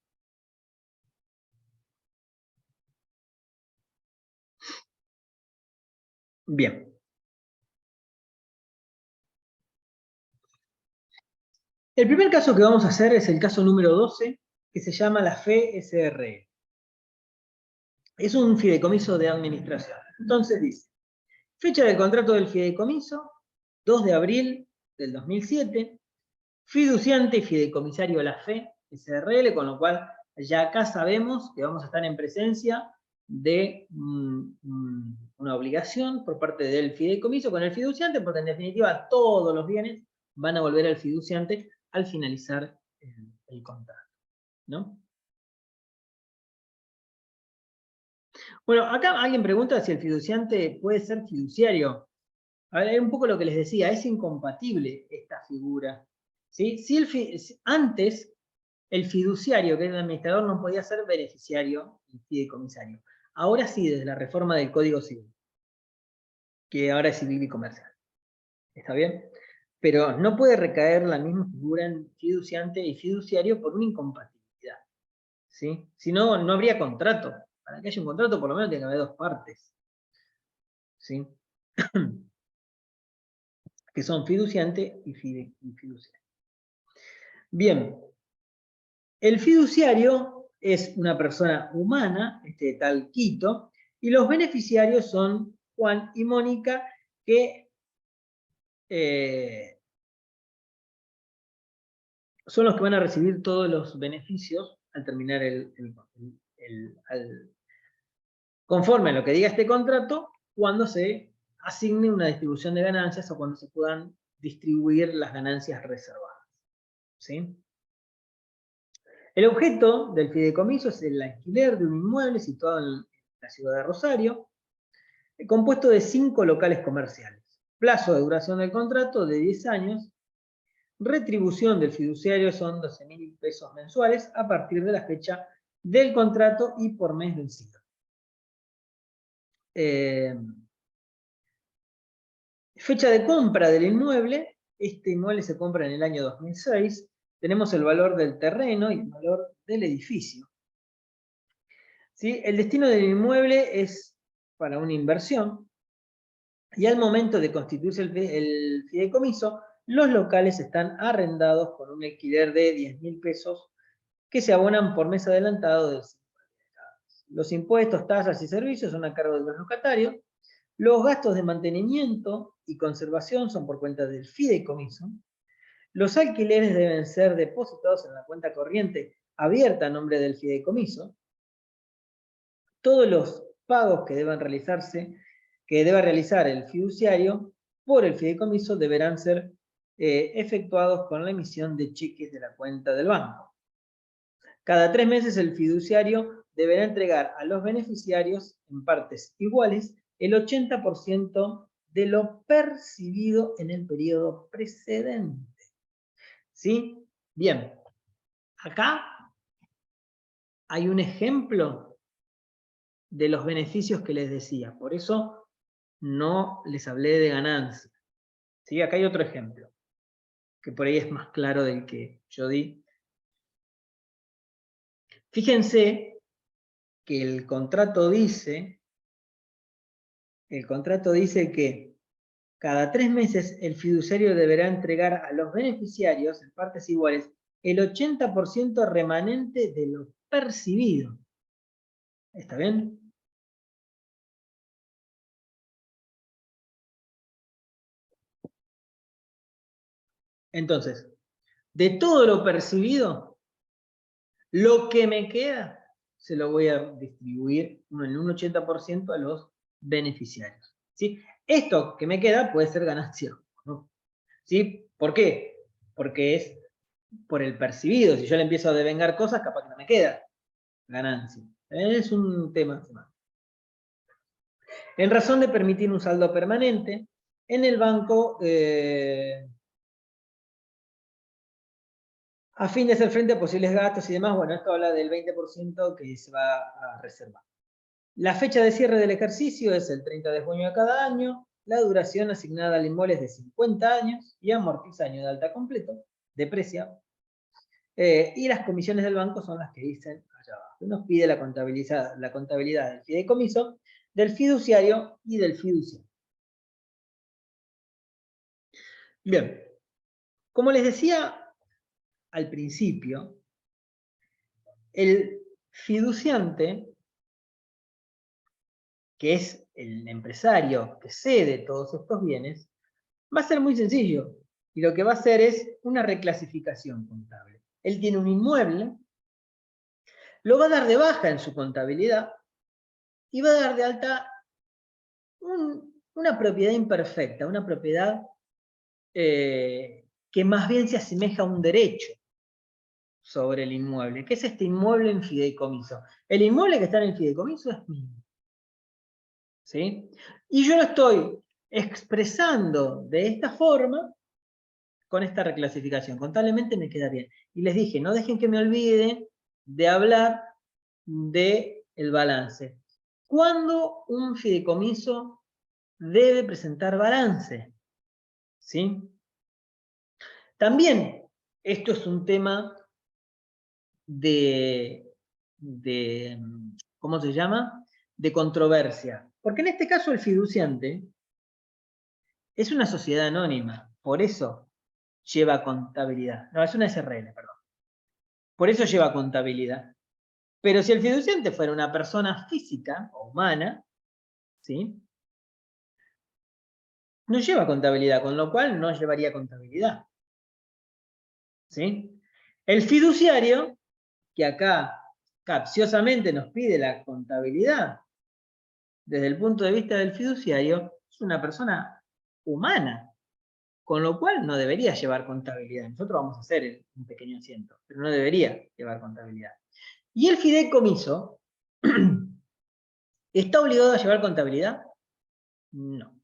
Bien. El primer caso que vamos a hacer es el caso número 12, que se llama la FE SRL. Es un fideicomiso de administración. Entonces dice, fecha del contrato del fideicomiso, 2 de abril del 2007, fiduciante y fideicomisario la FE SRL, con lo cual ya acá sabemos que vamos a estar en presencia de una obligación por parte del fideicomiso con el fiduciante, porque en definitiva todos los bienes van a volver al fiduciante al finalizar el contrato, ¿no? Bueno, acá alguien pregunta si el fiduciante puede ser fiduciario. A ver, es un poco lo que les decía, es incompatible esta figura, ¿sí? Antes, el fiduciario, que era el administrador, no podía ser beneficiario y fideicomisario. Ahora sí, desde la reforma del Código Civil, que ahora es civil y comercial. ¿Está bien? Pero no puede recaer la misma figura en fiduciante y fiduciario por una incompatibilidad, ¿sí? Si no, no habría contrato. Para que haya un contrato, por lo menos tiene que haber dos partes, ¿sí? Que son fiduciante y fiduciario. Bien, el fiduciario es una persona humana, este tal Quito, y los beneficiarios son Juan y Mónica, que son los que van a recibir todos los beneficios al terminar conforme a lo que diga este contrato, cuando se asigne una distribución de ganancias o cuando se puedan distribuir las ganancias reservadas, ¿sí? El objeto del fideicomiso es el alquiler de un inmueble situado en la ciudad de Rosario, compuesto de 5 locales comerciales. Plazo de duración del contrato de 10 años. Retribución del fiduciario son 12.000 pesos mensuales a partir de la fecha del contrato y por mes vencido. Fecha de compra del inmueble. Este inmueble se compra en el año 2006. Tenemos el valor del terreno y el valor del edificio. ¿Sí? El destino del inmueble es para una inversión. Y al momento de constituirse el fideicomiso, los locales están arrendados con un alquiler de 10.000 pesos que se abonan por mes adelantado del 5 de cada mes. Los impuestos, tasas y servicios son a cargo de los locatarios. Los gastos de mantenimiento y conservación son por cuenta del fideicomiso. Los alquileres deben ser depositados en la cuenta corriente abierta a nombre del fideicomiso. Todos los pagos que deba realizar el fiduciario por el fideicomiso deberán ser efectuados con la emisión de cheques de la cuenta del banco. Cada 3 meses el fiduciario deberá entregar a los beneficiarios en partes iguales el 80% de lo percibido en el periodo precedente. ¿Sí? Bien. Acá hay un ejemplo de los beneficios que les decía. Por eso no les hablé de ganancia. ¿Sí? Acá hay otro ejemplo, que por ahí es más claro del que yo di. Fíjense que el contrato dice que cada 3 meses el fiduciario deberá entregar a los beneficiarios, en partes iguales, el 80% remanente de lo percibido. ¿Está bien? Entonces, de todo lo percibido, lo que me queda se lo voy a distribuir en un 80% a los beneficiarios. ¿Sí? Esto que me queda puede ser ganancia, ¿no? ¿Sí? ¿Por qué? Porque es por el percibido. Si yo le empiezo a devengar cosas, capaz que no me queda ganancia. Es un tema. En razón de permitir un saldo permanente, en el banco a fin de hacer frente a posibles gastos y demás. Bueno, esto habla del 20% que se va a reservar. La fecha de cierre del ejercicio es el 30 de junio de cada año. La duración asignada al inmueble es de 50 años y amortiza año de alta completo, deprecia. Y las comisiones del banco son las que dicen allá abajo. Nos pide la contabilidad del fideicomiso, del fiduciario y del fiduciario. Bien, como les decía al principio, el fiduciante, que es el empresario que cede todos estos bienes, va a ser muy sencillo. Y lo que va a hacer es una reclasificación contable. Él tiene un inmueble, lo va a dar de baja en su contabilidad y va a dar de alta una propiedad imperfecta, una propiedad que más bien se asemeja a un derecho sobre el inmueble, que es este inmueble en fideicomiso. El inmueble que está en el fideicomiso es mío. ¿Sí? Y yo lo estoy expresando de esta forma con esta reclasificación. Contablemente me queda bien. Y les dije, no dejen que me olvide de hablar del balance. ¿Cuándo un fideicomiso debe presentar balance? ¿Sí? También esto es un tema ¿cómo se llama? De controversia. Porque en este caso el fiduciante es una sociedad anónima, por eso lleva contabilidad. No, es una SRL, perdón. Por eso lleva contabilidad. Pero si el fiduciante fuera una persona física o humana, ¿sí? No lleva contabilidad, con lo cual no llevaría contabilidad. ¿Sí? El fiduciario, que acá capciosamente nos pide la contabilidad, desde el punto de vista del fiduciario, es una persona humana, con lo cual no debería llevar contabilidad. Nosotros vamos a hacer un pequeño asiento, pero no debería llevar contabilidad. ¿Y el fideicomiso está obligado a llevar contabilidad? No.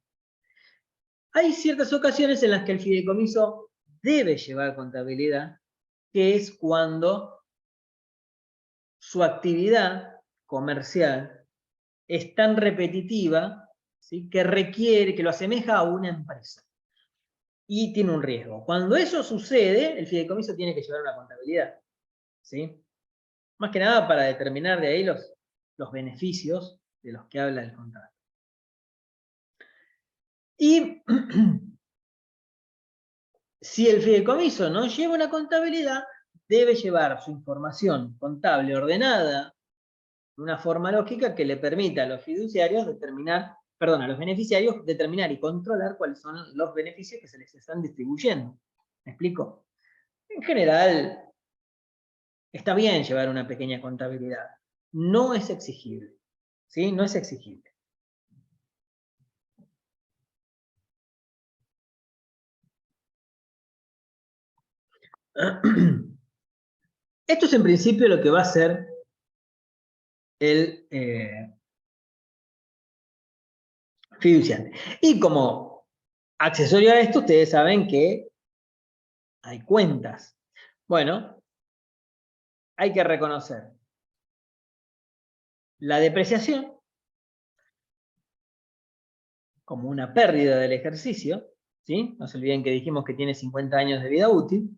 Hay ciertas ocasiones en las que el fideicomiso debe llevar contabilidad, que es cuando su actividad comercial es tan repetitiva, ¿sí? Que requiere, que lo asemeja a una empresa. Y tiene un riesgo. Cuando eso sucede, el fideicomiso tiene que llevar una contabilidad. ¿Sí? Más que nada para determinar de ahí los beneficios de los que habla el contrato. Y si el fideicomiso no lleva una contabilidad, debe llevar su información contable ordenada de una forma lógica que le permita a los fiduciarios a los beneficiarios determinar y controlar cuáles son los beneficios que se les están distribuyendo. ¿Me explico? En general, está bien llevar una pequeña contabilidad. No es exigible. ¿Sí? No es exigible. Esto es en principio lo que va a hacer el fiduciante. Y como accesorio a esto, ustedes saben que hay cuentas. Bueno, hay que reconocer la depreciación como una pérdida del ejercicio, ¿sí? No se olviden que dijimos que tiene 50 años de vida útil.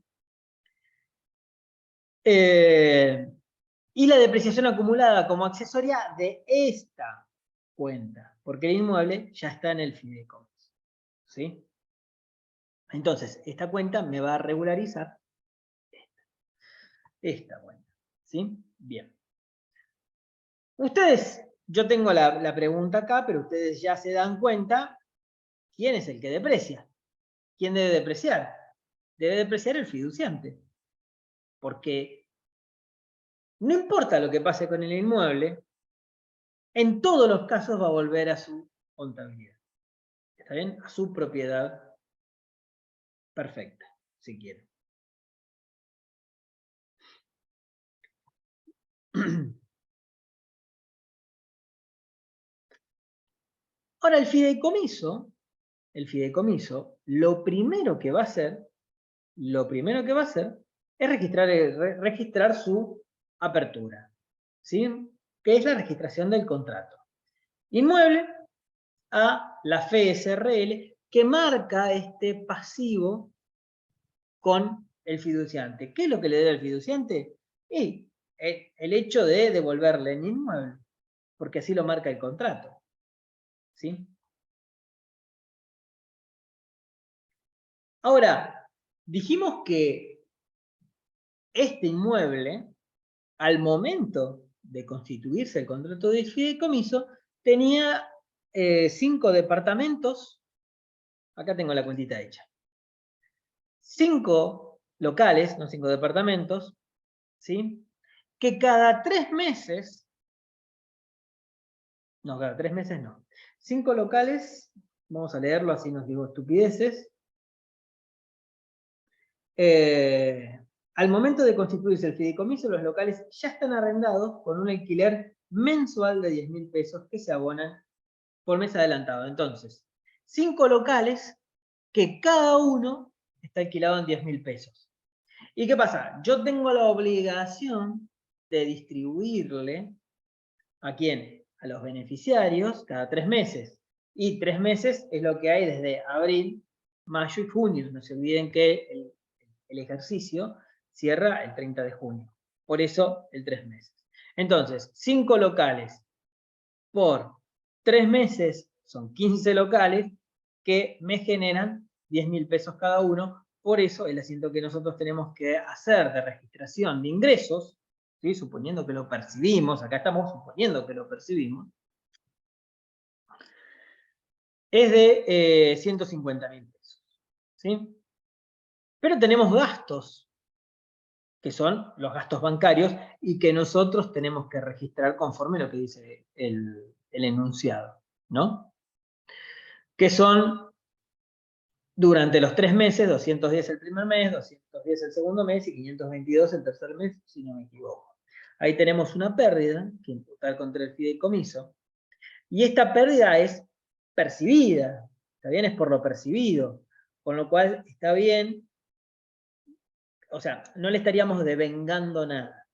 Y la depreciación acumulada como accesoria de esta cuenta, porque el inmueble ya está en el fideicomiso, ¿sí? Entonces, esta cuenta me va a regularizar esta cuenta, ¿sí? Bien. Ustedes, yo tengo la pregunta acá, pero ustedes ya se dan cuenta quién es el que deprecia. ¿Quién debe depreciar? Debe depreciar el fiduciante. Porque no importa lo que pase con el inmueble, en todos los casos va a volver a su contabilidad. ¿Está bien? A su propiedad perfecta, si quieren. Ahora, el fideicomiso, lo primero que va a hacer es registrar su apertura, ¿sí? Que es la registración del contrato. Inmueble a la FSRL, que marca este pasivo con el fiduciante. ¿Qué es lo que le debe al fiduciante? Y el hecho de devolverle el inmueble, porque así lo marca el contrato, ¿sí? Ahora, dijimos que este inmueble, al momento de constituirse el contrato de fideicomiso, tenía 5 departamentos, acá tengo la cuentita hecha, 5 locales, no 5 departamentos, ¿sí? Que cada 3 meses, no, cada 3 meses no, 5 locales, vamos a leerlo así nos digo estupideces, al momento de constituirse el fideicomiso, los locales ya están arrendados con un alquiler mensual de 10.000 pesos que se abonan por mes adelantado. Entonces, 5 locales que cada uno está alquilado en 10.000 pesos. ¿Y qué pasa? Yo tengo la obligación de distribuirle ¿a quién? A los beneficiarios cada 3 meses. Y 3 meses es lo que hay desde abril, mayo y junio. No se olviden que el ejercicio cierra el 30 de junio. Por eso el 3 meses. Entonces, 5 locales por 3 meses son 15 locales que me generan 10.000 pesos cada uno. Por eso el asiento que nosotros tenemos que hacer de registración de ingresos, ¿sí? Suponiendo que lo percibimos, acá estamos suponiendo que lo percibimos, es de 150.000 pesos. ¿Sí? Pero tenemos gastos, que son los gastos bancarios, y que nosotros tenemos que registrar conforme lo que dice el enunciado, ¿no? Que son, durante los 3 meses, 210 el primer mes, 210 el segundo mes, y 522 el tercer mes, si no me equivoco. Ahí tenemos una pérdida que imputar contra el fideicomiso, y esta pérdida es percibida, ¿está bien? Es por lo percibido, con lo cual está bien. O sea, no le estaríamos devengando nada.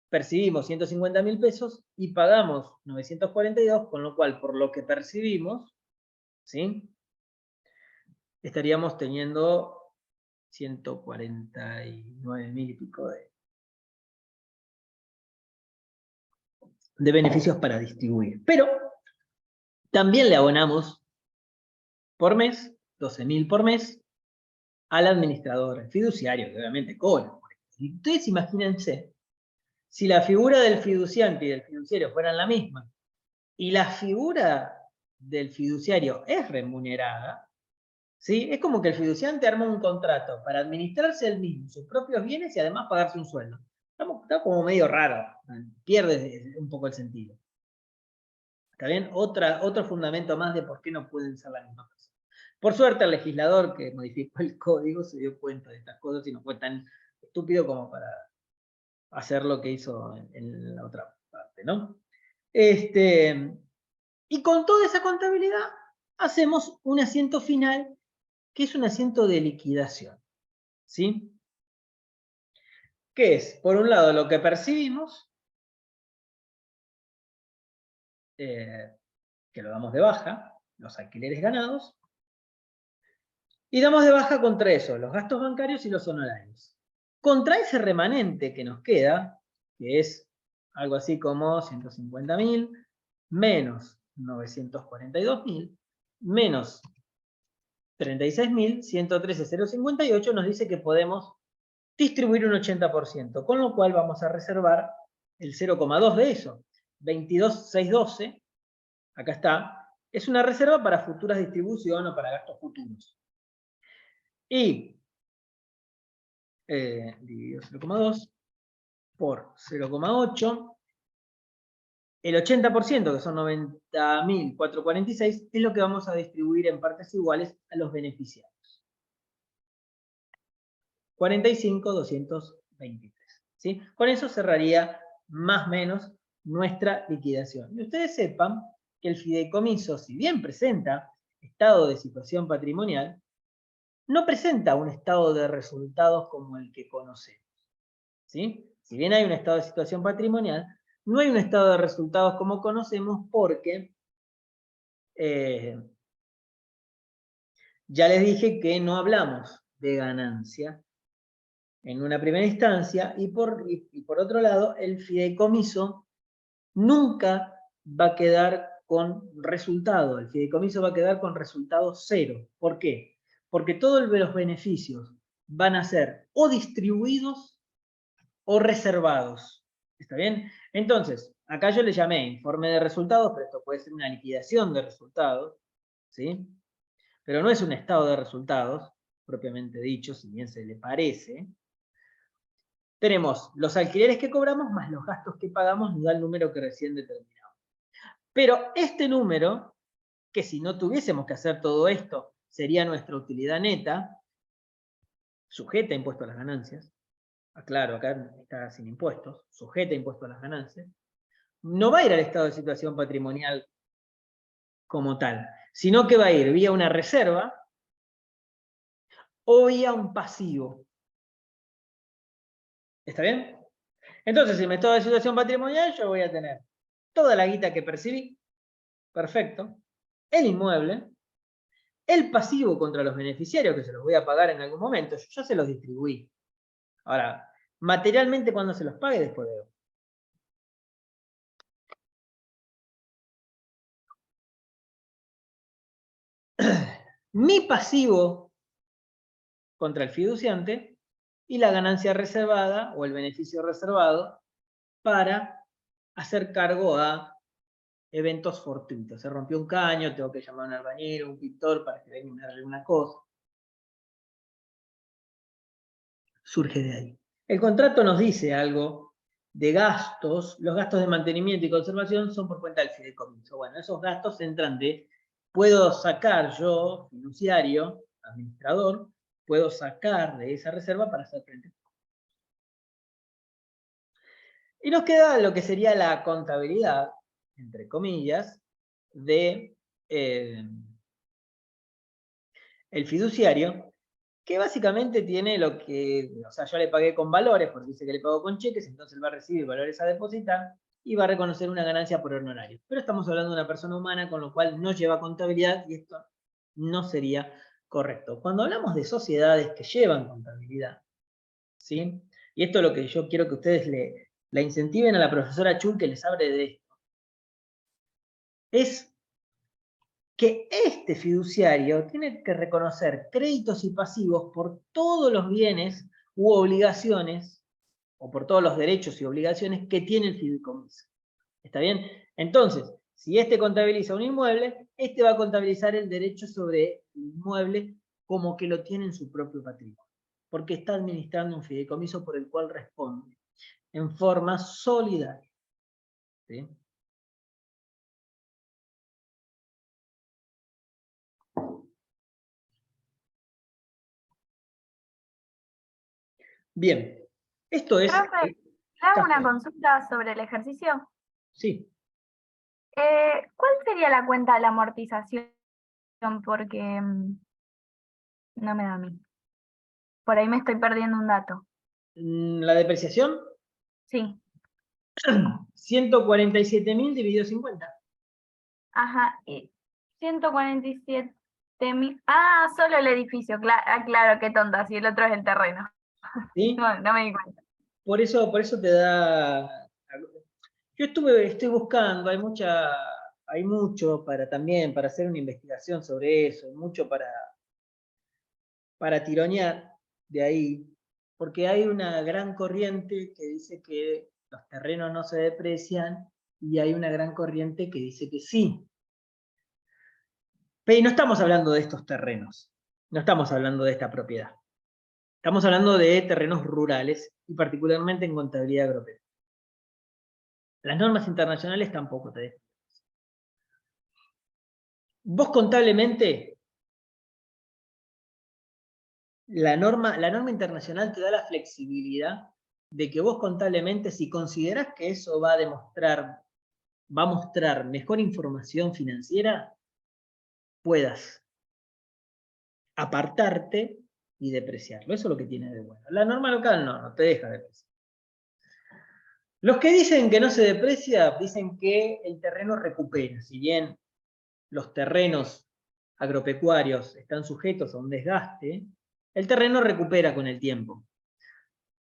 Percibimos 150.000 pesos y pagamos 942, con lo cual, por lo que percibimos, ¿sí? Estaríamos teniendo 149.000 y pico de beneficios para distribuir. Pero también le abonamos por mes, 12.000 por mes, al administrador fiduciario, que obviamente cobra. Y ustedes imagínense, si la figura del fiduciante y del fiduciario fueran la misma, y la figura del fiduciario es remunerada, ¿sí? Es como que el fiduciante arma un contrato para administrarse él mismo sus propios bienes y además pagarse un sueldo. Está como medio raro, pierde un poco el sentido. ¿Está bien? Otro fundamento más de por qué no pueden ser la misma cosa. Por suerte el legislador que modificó el código se dio cuenta de estas cosas y no fue tan estúpido como para hacer lo que hizo en la otra parte, ¿no? Y con toda esa contabilidad hacemos un asiento final, que es un asiento de liquidación, ¿sí? Que es, por un lado, lo que percibimos, que lo damos de baja, los alquileres ganados, y damos de baja contra eso, los gastos bancarios y los honorarios. Contra ese remanente que nos queda, que es algo así como 150.000, menos 942.000, menos 36.000, 113.058, nos dice que podemos distribuir un 80%, con lo cual vamos a reservar el 0,2 de eso. 22.612, acá está, es una reserva para futuras distribuciones o para gastos futuros. Y dividido 0,2 por 0,8, el 80%, que son 90.446, es lo que vamos a distribuir en partes iguales a los beneficiarios. 45.223. ¿Sí? Con eso cerraría más o menos nuestra liquidación. Y ustedes sepan que el fideicomiso, si bien presenta estado de situación patrimonial, no presenta un estado de resultados como el que conocemos. ¿Sí? Si bien hay un estado de situación patrimonial, no hay un estado de resultados como conocemos porque ya les dije que no hablamos de ganancia en una primera instancia y por otro lado el fideicomiso nunca va a quedar con resultado. El fideicomiso va a quedar con resultado cero. ¿Por qué? Porque todos los beneficios van a ser o distribuidos o reservados. ¿Está bien? Entonces, acá yo le llamé informe de resultados, pero esto puede ser una liquidación de resultados, ¿sí? Pero no es un estado de resultados, propiamente dicho, si bien se le parece. Tenemos los alquileres que cobramos más los gastos que pagamos, nos da el número que recién determinamos. Pero este número, que si no tuviésemos que hacer todo esto, sería nuestra utilidad neta, sujeta a impuesto a las ganancias. Aclaro, acá está sin impuestos, sujeta a impuesto a las ganancias. No va a ir al estado de situación patrimonial como tal, sino que va a ir vía una reserva o vía un pasivo. ¿Está bien? Entonces, en mi estado de situación patrimonial, yo voy a tener toda la guita que percibí, perfecto, el inmueble, el pasivo contra los beneficiarios, que se los voy a pagar en algún momento, yo ya se los distribuí. Ahora, materialmente cuando se los pague, después veo. Mi pasivo contra el fiduciante y la ganancia reservada o el beneficio reservado para hacer cargo a eventos fortuitos. Se rompió un caño, tengo que llamar a un albañil, un pintor para que venga y me arregle una cosa. Surge de ahí. El contrato nos dice algo de gastos. Los gastos de mantenimiento y conservación son por cuenta del fideicomiso. Bueno, esos gastos entran de, puedo sacar yo, fiduciario, administrador, puedo sacar de esa reserva para hacer frente. Y nos queda lo que sería la contabilidad, entre comillas, de el fiduciario, que básicamente tiene lo que, o sea, yo le pagué con valores, porque dice que le pago con cheques, entonces él va a recibir valores a depositar y va a reconocer una ganancia por honorario. Pero estamos hablando de una persona humana, con lo cual no lleva contabilidad y esto no sería correcto. Cuando hablamos de sociedades que llevan contabilidad, ¿sí? Y esto es lo que yo quiero que ustedes la incentiven a la profesora Chul que les hable de esto. Es que este fiduciario tiene que reconocer créditos y pasivos por todos los bienes u obligaciones, o por todos los derechos y obligaciones que tiene el fideicomiso. ¿Está bien? Entonces, si este contabiliza un inmueble, este va a contabilizar el derecho sobre el inmueble como que lo tiene en su propio patrimonio, porque está administrando un fideicomiso por el cual responde en forma solidaria. ¿Sí? Bien, esto es... Profe, ¿le hago una consulta sobre el ejercicio? Sí. ¿Cuál sería la cuenta de la amortización? Porque no me da a mí. Por ahí me estoy perdiendo un dato. ¿La depreciación? Sí. 147.000 dividido 50. Ajá. Y 147.000. Ah, solo el edificio. Claro, qué tonta. Si el otro es el terreno. ¿Sí? No me di cuenta. Por eso te da... Yo estoy buscando, hay mucho para hacer una investigación sobre eso, mucho para tironear de ahí, porque hay una gran corriente que dice que los terrenos no se deprecian y hay una gran corriente que dice que sí. Pero no estamos hablando de estos terrenos, no estamos hablando de esta propiedad. Estamos hablando de terrenos rurales y particularmente en contabilidad agropecuaria. Las normas internacionales tampoco te dejan. Vos contablemente, la norma internacional te da la flexibilidad de que vos contablemente, si considerás que eso va a mostrar mejor información financiera, puedas. apartarte y depreciarlo. Eso es lo que tiene de bueno. La norma local no te deja depreciar. Los que dicen que no se deprecia, dicen que el terreno recupera. Si bien los terrenos agropecuarios están sujetos a un desgaste, el terreno recupera con el tiempo.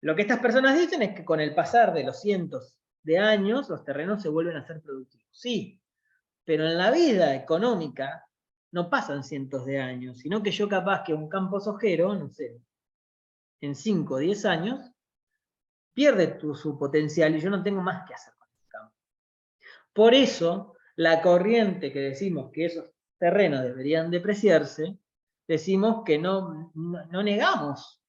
Lo que estas personas dicen es que con el pasar de los cientos de años, los terrenos se vuelven a ser productivos. Sí, pero en la vida económica no pasan cientos de años, sino que yo capaz que un campo sojero, no sé, en 5 o 10 años, pierde su potencial y yo no tengo más que hacer con el campo. Por eso, la corriente que decimos que esos terrenos deberían depreciarse, decimos que no negamos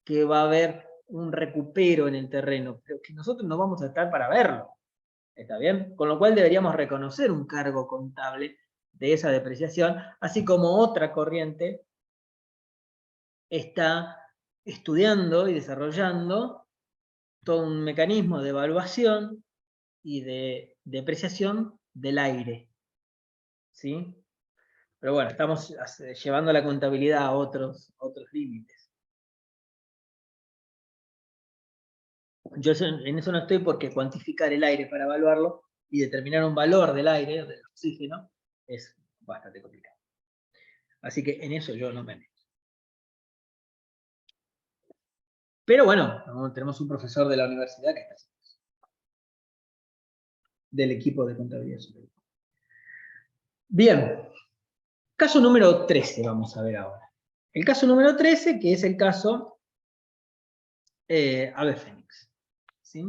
que va a haber un recupero en el terreno, pero que nosotros no vamos a estar para verlo. ¿Está bien? Con lo cual deberíamos reconocer un cargo contable de esa depreciación, así como otra corriente está estudiando y desarrollando todo un mecanismo de evaluación y de depreciación del aire. ¿Sí? Pero bueno, estamos llevando la contabilidad a otros límites. Yo en eso no estoy porque cuantificar el aire para evaluarlo y determinar un valor del aire, del oxígeno, es bastante complicado. Así que en eso yo no me meto. Pero bueno, tenemos un profesor de la universidad que está haciendo eso, del equipo de contabilidad superior. Bien, caso número 13 vamos a ver ahora. El caso número 13, que es el caso Ave Fénix. ¿Sí?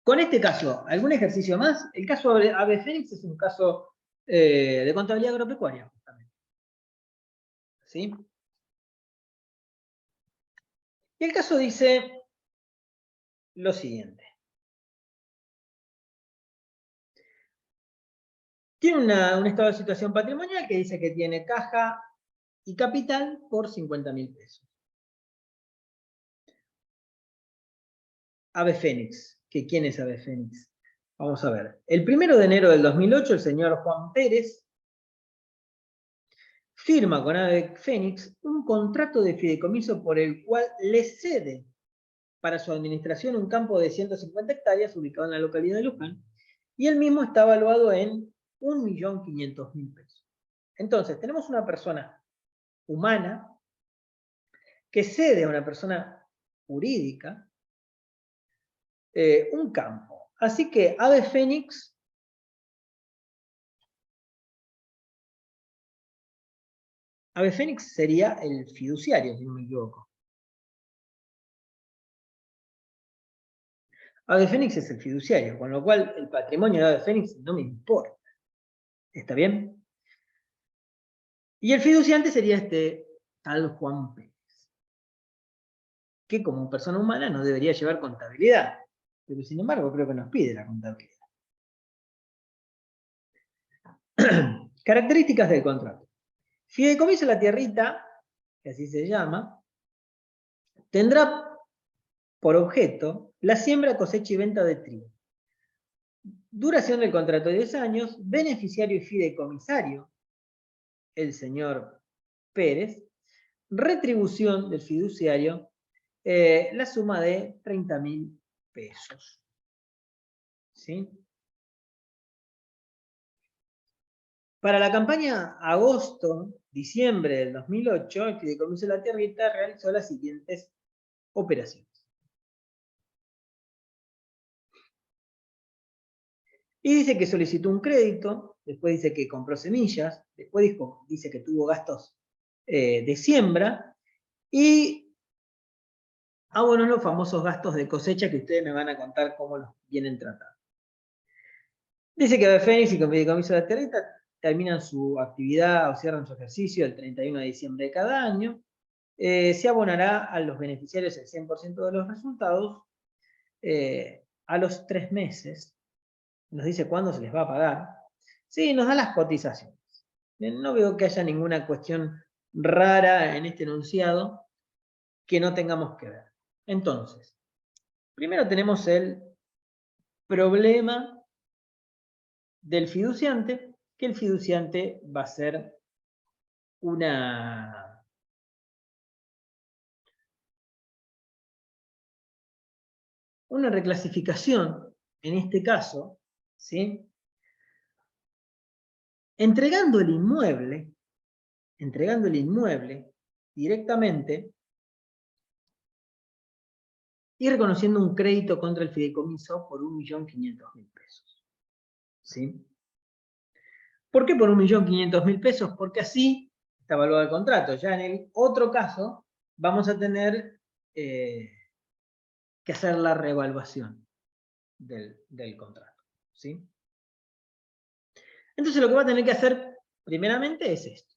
Con este caso, ¿algún ejercicio más? El caso Ave Fénix es un caso de contabilidad agropecuaria, justamente. ¿Sí? Y el caso dice lo siguiente. Tiene un estado de situación patrimonial que dice que tiene caja y capital por 50.000 pesos. Ave Fénix. ¿Quién es Ave Fénix? Vamos a ver. El 1 de enero del 2008, el señor Juan Pérez firma con Ave Fénix un contrato de fideicomiso por el cual le cede para su administración un campo de 150 hectáreas ubicado en la localidad de Luján, y el mismo está evaluado en 1.500.000 pesos. Entonces, tenemos una persona humana que cede a una persona jurídica un campo. Así que Ave Fénix sería el fiduciario, si no me equivoco. Ave Fénix es el fiduciario, con lo cual el patrimonio de Ave Fénix no me importa. ¿Está bien? Y el fiduciante sería este tal Juan Pérez, que como persona humana no debería llevar contabilidad, pero sin embargo creo que nos pide la contabilidad. Características del contrato. Fideicomiso La Tierrita, que así se llama, tendrá por objeto la siembra, cosecha y venta de trigo. Duración del contrato de 10 años, beneficiario y fideicomisario, el señor Pérez, retribución del fiduciario, la suma de 30.000 pesos. ¿Sí? Para la campaña agosto-diciembre del 2008, el Fideicomiso de La Tierrita realizó las siguientes operaciones. Y dice que solicitó un crédito, después dice que compró semillas, después dice que tuvo gastos de siembra y abonó los famosos gastos de cosecha que ustedes me van a contar cómo los vienen tratando. Dice que Ave Fénix y con Fideicomiso de La Tierrita terminan su actividad o cierran su ejercicio el 31 de diciembre de cada año. Se abonará a los beneficiarios el 100% de los resultados a los 3 meses. Nos dice cuándo se les va a pagar. Sí, nos da las cotizaciones. No veo que haya ninguna cuestión rara en este enunciado que no tengamos que ver. Entonces, primero tenemos el problema del fiduciante, que el fiduciante va a ser una reclasificación, en este caso, ¿sí? Entregando el inmueble directamente y reconociendo un crédito contra el fideicomiso por 1.500.000 pesos. ¿Sí? ¿Por qué por 1.500.000 pesos? Porque así está evaluado el contrato. Ya en el otro caso vamos a tener que hacer la reevaluación del contrato. ¿Sí? Entonces lo que va a tener que hacer primeramente es esto.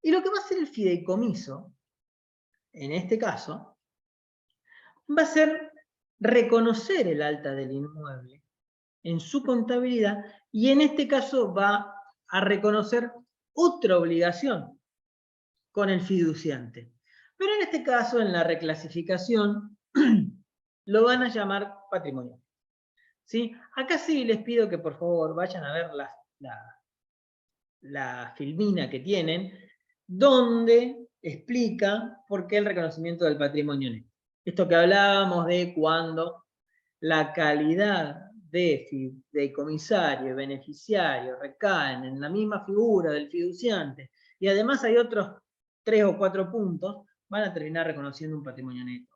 Y lo que va a hacer el fideicomiso, en este caso, va a ser reconocer el alta del inmueble en su contabilidad y en este caso va a reconocer otra obligación con el fiduciante. Pero en este caso, en la reclasificación, lo van a llamar patrimonial. ¿Sí? Acá sí les pido que por favor vayan a ver la filmina que tienen, donde explica por qué el reconocimiento del patrimonio neto. Esto que hablábamos de cuando la calidad de fideicomisario y beneficiario recaen en la misma figura del fiduciante, y además hay otros 3 o 4 puntos, van a terminar reconociendo un patrimonio neto.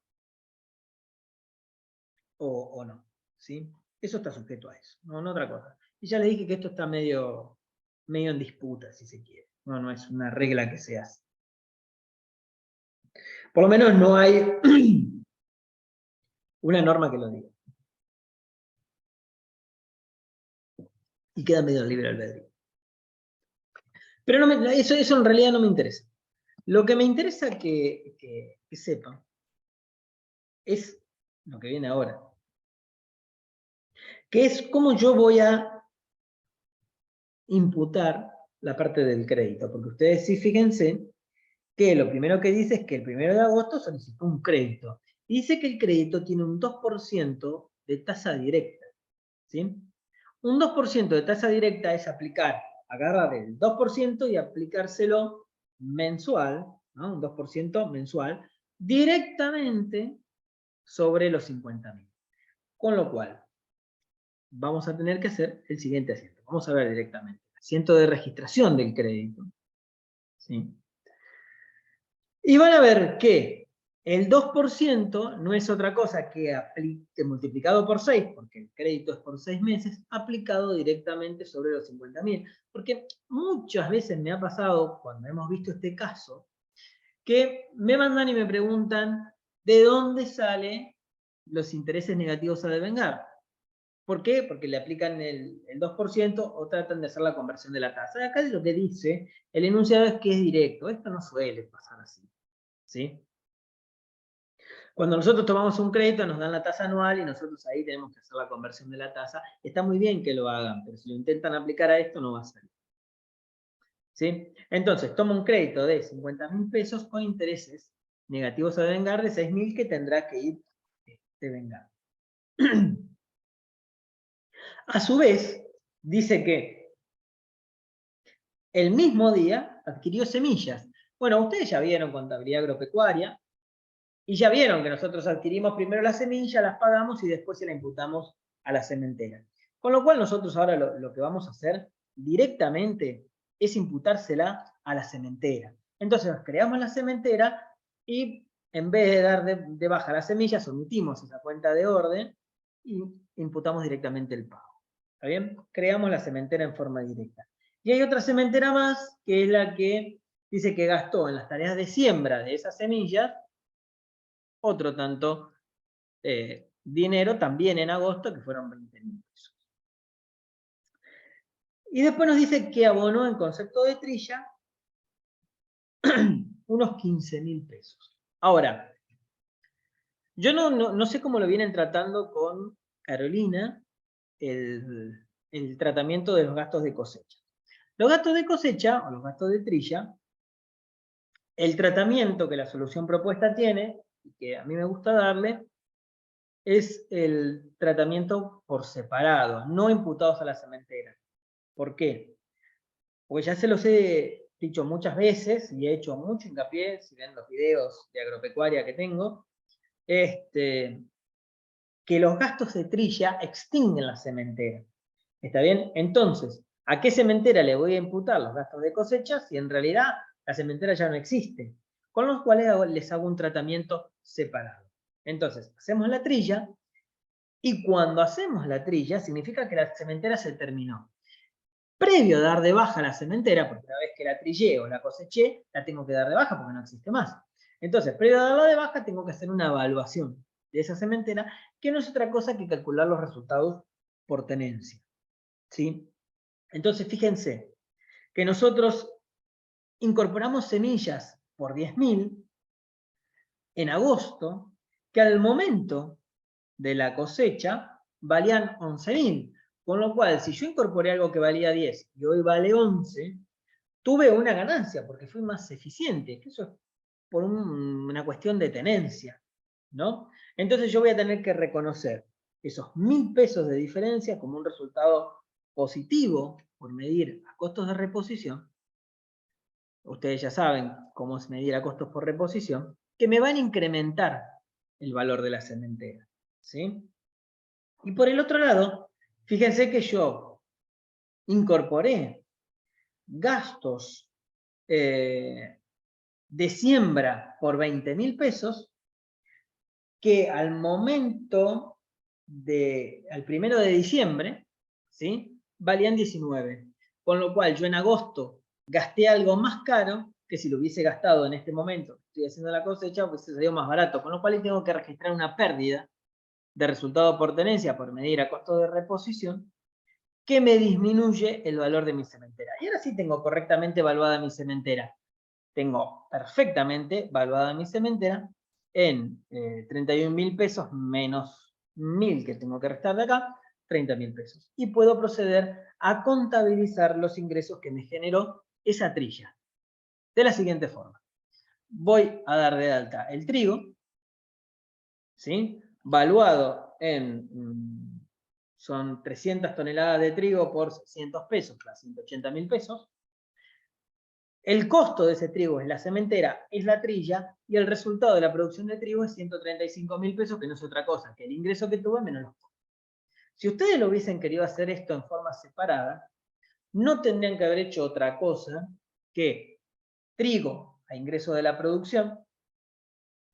O no, ¿sí? Eso está sujeto a eso, no otra cosa. Y ya les dije que esto está medio en disputa, si se quiere. No es una regla que se hace. Por lo menos no hay una norma que lo diga. Y queda medio libre albedrío. Pero no eso en realidad no me interesa. Lo que me interesa que sepan es lo que viene ahora. Que es cómo yo voy a imputar la parte del crédito. Porque ustedes sí fíjense que lo primero que dice es que el 1 de agosto solicitó un crédito. Y dice que el crédito tiene un 2% de tasa directa. ¿Sí? Un 2% de tasa directa es agarrar el 2% y aplicárselo mensual, ¿no? Un 2% mensual, directamente sobre los 50.000. Con lo cual, vamos a tener que hacer el siguiente asiento. Vamos a ver directamente. Asiento de registración del crédito. ¿Sí? Y van a ver que el 2% no es otra cosa que multiplicado por 6, porque el crédito es por 6 meses, aplicado directamente sobre los 50.000. Porque muchas veces me ha pasado, cuando hemos visto este caso, que me mandan y me preguntan de dónde salen los intereses negativos a devengar. ¿Por qué? Porque le aplican el 2% o tratan de hacer la conversión de la tasa. Acá lo que dice el enunciado es que es directo. Esto no suele pasar así. ¿Sí? Cuando nosotros tomamos un crédito nos dan la tasa anual y nosotros ahí tenemos que hacer la conversión de la tasa. Está muy bien que lo hagan, pero si lo intentan aplicar a esto no va a salir. ¿Sí? Entonces, toma un crédito de 50.000 pesos con intereses negativos a devengar de 6.000 que tendrá que ir devengando. A su vez, dice que el mismo día adquirió semillas. Bueno, ustedes ya vieron contabilidad agropecuaria y ya vieron que nosotros adquirimos primero la semilla, las pagamos y después se la imputamos a la sementera. Con lo cual nosotros ahora lo que vamos a hacer directamente es imputársela a la sementera. Entonces nos creamos la sementera y en vez de dar de baja las semillas, omitimos esa cuenta de orden y imputamos directamente el pago. ¿Está bien? Creamos la sementera en forma directa. Y hay otra sementera más, que es la que dice que gastó en las tareas de siembra de esas semillas otro tanto dinero, también en agosto, que fueron 20.000 pesos. Y después nos dice que abonó en concepto de trilla unos 15.000 pesos. Ahora, yo no sé cómo lo vienen tratando con Carolina el tratamiento de los gastos de cosecha. Los gastos de cosecha, o los gastos de trilla, el tratamiento que la solución propuesta tiene, y que a mí me gusta darle, es el tratamiento por separado, no imputados a la sementera. ¿Por qué? Porque ya se los he dicho muchas veces y he hecho mucho hincapié, si ven los videos de agropecuaria que tengo, que los gastos de trilla extinguen la sementera. ¿Está bien? Entonces, ¿a qué sementera le voy a imputar los gastos de cosecha si en realidad la sementera ya no existe? Con los cuales les hago un tratamiento separado. Entonces, hacemos la trilla y cuando hacemos la trilla significa que la sementera se terminó. Previo a dar de baja la sementera, porque una vez que la trillé o la coseché, la tengo que dar de baja porque no existe más. Entonces, previo a darla de baja, tengo que hacer una evaluación de esa sementera, que no es otra cosa que calcular los resultados por tenencia. ¿Sí? Entonces, fíjense que nosotros incorporamos semillas por 10.000 en agosto, que al momento de la cosecha valían 11.000. Con lo cual, si yo incorporé algo que valía 10 y hoy vale 11, tuve una ganancia porque fui más eficiente. Eso es por una cuestión de tenencia, ¿no? Entonces yo voy a tener que reconocer esos 1.000 pesos de diferencia como un resultado positivo por medir a costos de reposición. Ustedes ya saben cómo es medir a costos por reposición, que me van a incrementar el valor de la sementera, ¿sí? Y por el otro lado, fíjense que yo incorporé gastos de siembra por 20.000 pesos que al momento al 1 de diciembre, ¿sí? Valían 19. Con lo cual yo en agosto gasté algo más caro que si lo hubiese gastado en este momento que estoy haciendo la cosecha, pues se salió más barato. Con lo cual tengo que registrar una pérdida de resultado por tenencia por medir a costo de reposición que me disminuye el valor de mi sementera. Y ahora sí tengo correctamente evaluada mi sementera. Tengo perfectamente evaluada mi sementera en 31.000 pesos menos 1.000 que tengo que restar de acá, 30.000 pesos. Y puedo proceder a contabilizar los ingresos que me generó esa trilla. De la siguiente forma. Voy a dar de alta el trigo, ¿sí? Valuado en, son 300 toneladas de trigo por 600 pesos, más 180.000 pesos. El costo de ese trigo es la sementera, es la trilla, y el resultado de la producción de trigo es 135.000 pesos, que no es otra cosa que el ingreso que tuve menos los costos. Si ustedes lo hubiesen querido hacer esto en forma separada, no tendrían que haber hecho otra cosa que trigo a ingreso de la producción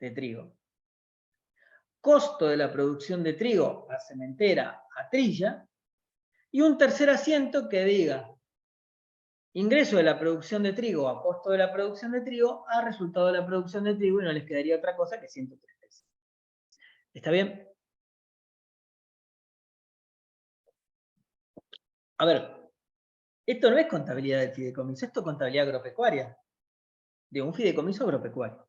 de trigo, costo de la producción de trigo a sementera a trilla, y un tercer asiento que diga ingreso de la producción de trigo a costo de la producción de trigo a resultado de la producción de trigo, y no les quedaría otra cosa que 136. ¿Está bien? A ver, esto no es contabilidad del fideicomiso, esto es contabilidad agropecuaria. De un fideicomiso agropecuario.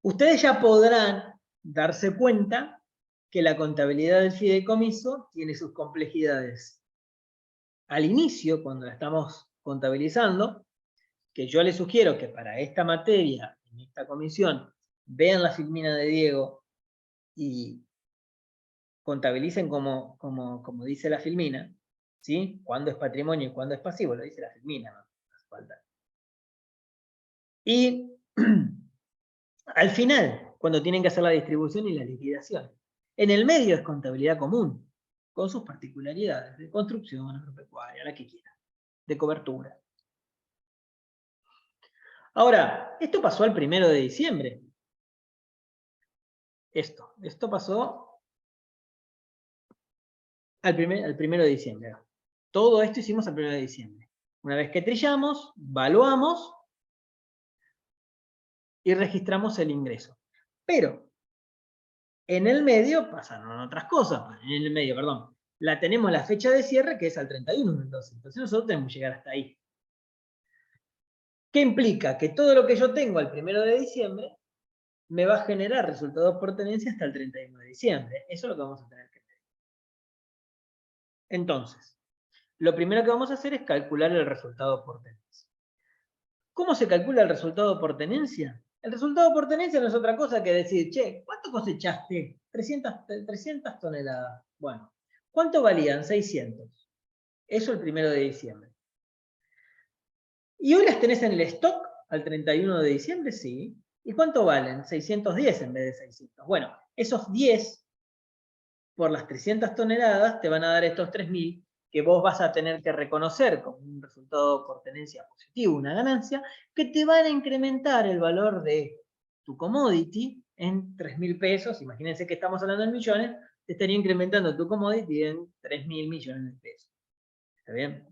Ustedes ya podrán darse cuenta que la contabilidad del fideicomiso tiene sus complejidades. Al inicio, cuando la estamos contabilizando, que yo les sugiero que para esta materia, en esta comisión, vean la filmina de Diego y contabilicen como dice la filmina, ¿sí? Cuándo es patrimonio y cuándo es pasivo, lo dice la filmina, no hace falta. Y al final, cuando tienen que hacer la distribución y la liquidación. En el medio es contabilidad común, con sus particularidades de construcción, agropecuaria, la que quieran, de cobertura. Ahora, esto pasó al 1 de diciembre. Esto pasó al 1 de diciembre. Todo esto hicimos al 1 de diciembre. Una vez que trillamos, valuamos y registramos el ingreso. Pero en el medio pasaron otras cosas. En el medio, perdón. Tenemos la fecha de cierre que es al 31 del 12. Entonces nosotros tenemos que llegar hasta ahí. ¿Qué implica? Que todo lo que yo tengo al 1 de diciembre me va a generar resultados por tenencia hasta el 31 de diciembre. Eso es lo que vamos a tener que ver. Entonces, lo primero que vamos a hacer es calcular el resultado por tenencia. ¿Cómo se calcula el resultado por tenencia? El resultado por tenencia no es otra cosa que decir, che, ¿cuánto cosechaste? 300 toneladas. Bueno, ¿cuánto valían? 600. Eso el 1 de diciembre. ¿Y hoy las tenés en el stock al 31 de diciembre? Sí. ¿Y cuánto valen? 610 en vez de 600. Bueno, esos 10 por las 300 toneladas te van a dar estos 3.000 que vos vas a tener que reconocer como un resultado por tenencia positivo, una ganancia, que te van a incrementar el valor de tu commodity en 3.000 pesos. Imagínense que estamos hablando en millones, te estaría incrementando tu commodity en 3.000 millones de pesos. ¿Está bien?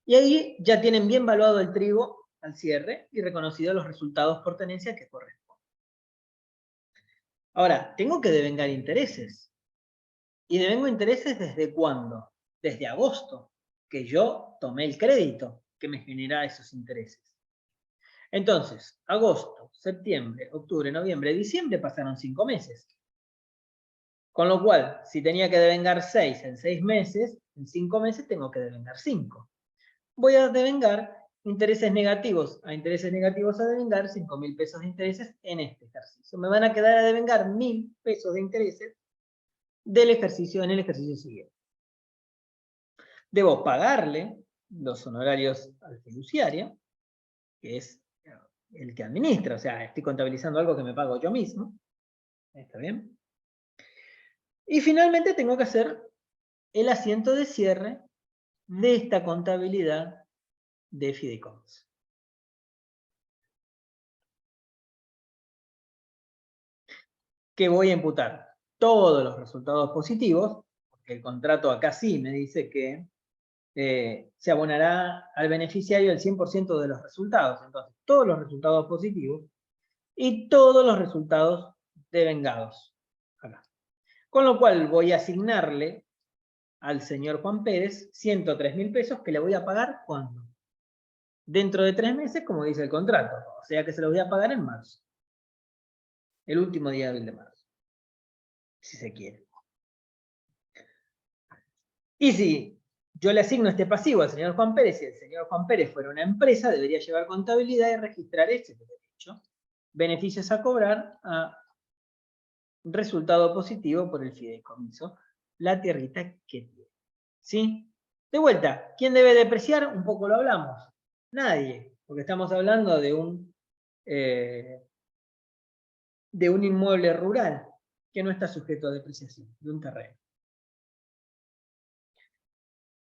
Y ahí ya tienen bien valuado el trigo al cierre y reconocido los resultados por tenencia que corresponden. Ahora, tengo que devengar intereses. ¿Y devengo intereses desde cuándo? Desde agosto, que yo tomé el crédito que me genera esos intereses. Entonces, agosto, septiembre, octubre, noviembre, diciembre pasaron 5 meses. Con lo cual, si tenía que devengar 6 en 6 meses, en 5 meses tengo que devengar 5. Voy a devengar intereses negativos a devengar 5.000 pesos de intereses en este ejercicio. Me van a quedar a devengar 1.000 pesos de intereses en el ejercicio siguiente. Debo pagarle los honorarios al fiduciario, que es el que administra, o sea, estoy contabilizando algo que me pago yo mismo. ¿Está bien? Y finalmente tengo que hacer el asiento de cierre de esta contabilidad de fideicomiso. Que voy a imputar todos los resultados positivos, porque el contrato acá sí me dice que se abonará al beneficiario el 100% de los resultados. Entonces, todos los resultados positivos y todos los resultados devengados. Acá. Con lo cual voy a asignarle al señor Juan Pérez 103.000 pesos que le voy a pagar ¿cuándo? Dentro de 3 meses, como dice el contrato. O sea que se los voy a pagar en marzo. El último día hábil de marzo. Si se quiere. Y si yo le asigno este pasivo al señor Juan Pérez y el señor Juan Pérez fuera una empresa, debería llevar contabilidad y registrar ese derecho. Beneficios a cobrar a resultado positivo por el fideicomiso, la tierrita que tiene. ¿Sí? De vuelta, ¿quién debe depreciar? Un poco lo hablamos. Nadie, porque estamos hablando de un inmueble rural que no está sujeto a depreciación, de un terreno.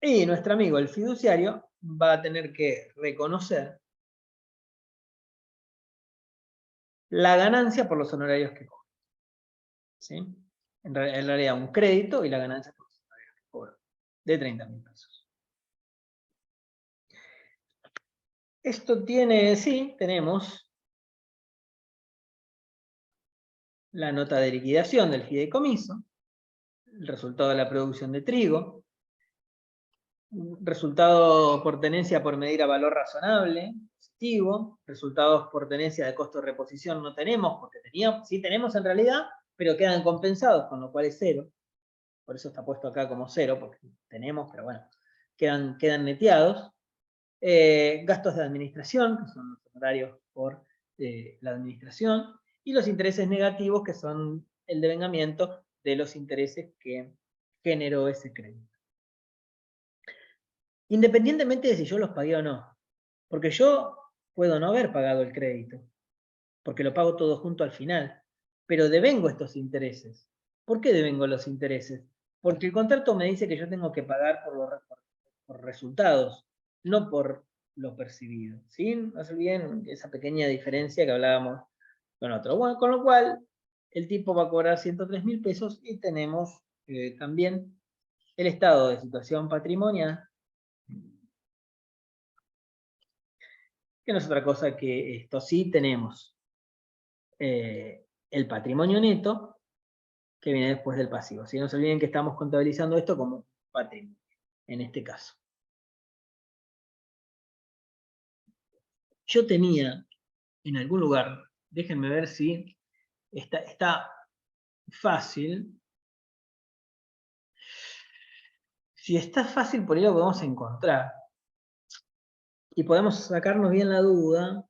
Y nuestro amigo, el fiduciario, va a tener que reconocer la ganancia por los honorarios que cobra. ¿Sí? En realidad, un crédito y la ganancia por los honorarios que cobra, de 30.000 pesos. Esto tiene, sí, tenemos la nota de liquidación del fideicomiso, el resultado de la producción de trigo, resultado por tenencia por medir a valor razonable, positivo, resultados por tenencia de costo de reposición no tenemos, porque sí tenemos en realidad, pero quedan compensados, con lo cual es 0. Por eso está puesto acá como 0, porque tenemos, pero bueno, quedan neteados. Gastos de administración, que son los honorarios por la administración, y los intereses negativos, que son el devengamiento de los intereses que generó ese crédito. Independientemente de si yo los pagué o no, porque yo puedo no haber pagado el crédito, porque lo pago todo junto al final, pero devengo estos intereses. ¿Por qué devengo los intereses? Porque el contrato me dice que yo tengo que pagar por resultados, no por lo percibido. ¿Sí? No se olviden esa pequeña diferencia que hablábamos con otro. Bueno, con lo cual, el tipo va a cobrar 103.000 pesos y tenemos también el estado de situación patrimonial, que no es otra cosa que esto. Sí tenemos el patrimonio neto, que viene después del pasivo. ¿Sí? No se olviden que estamos contabilizando esto como patrimonio, en este caso. Yo tenía en algún lugar, déjenme ver si está fácil. Si está fácil, por ahí lo podemos encontrar. Y podemos sacarnos bien la duda.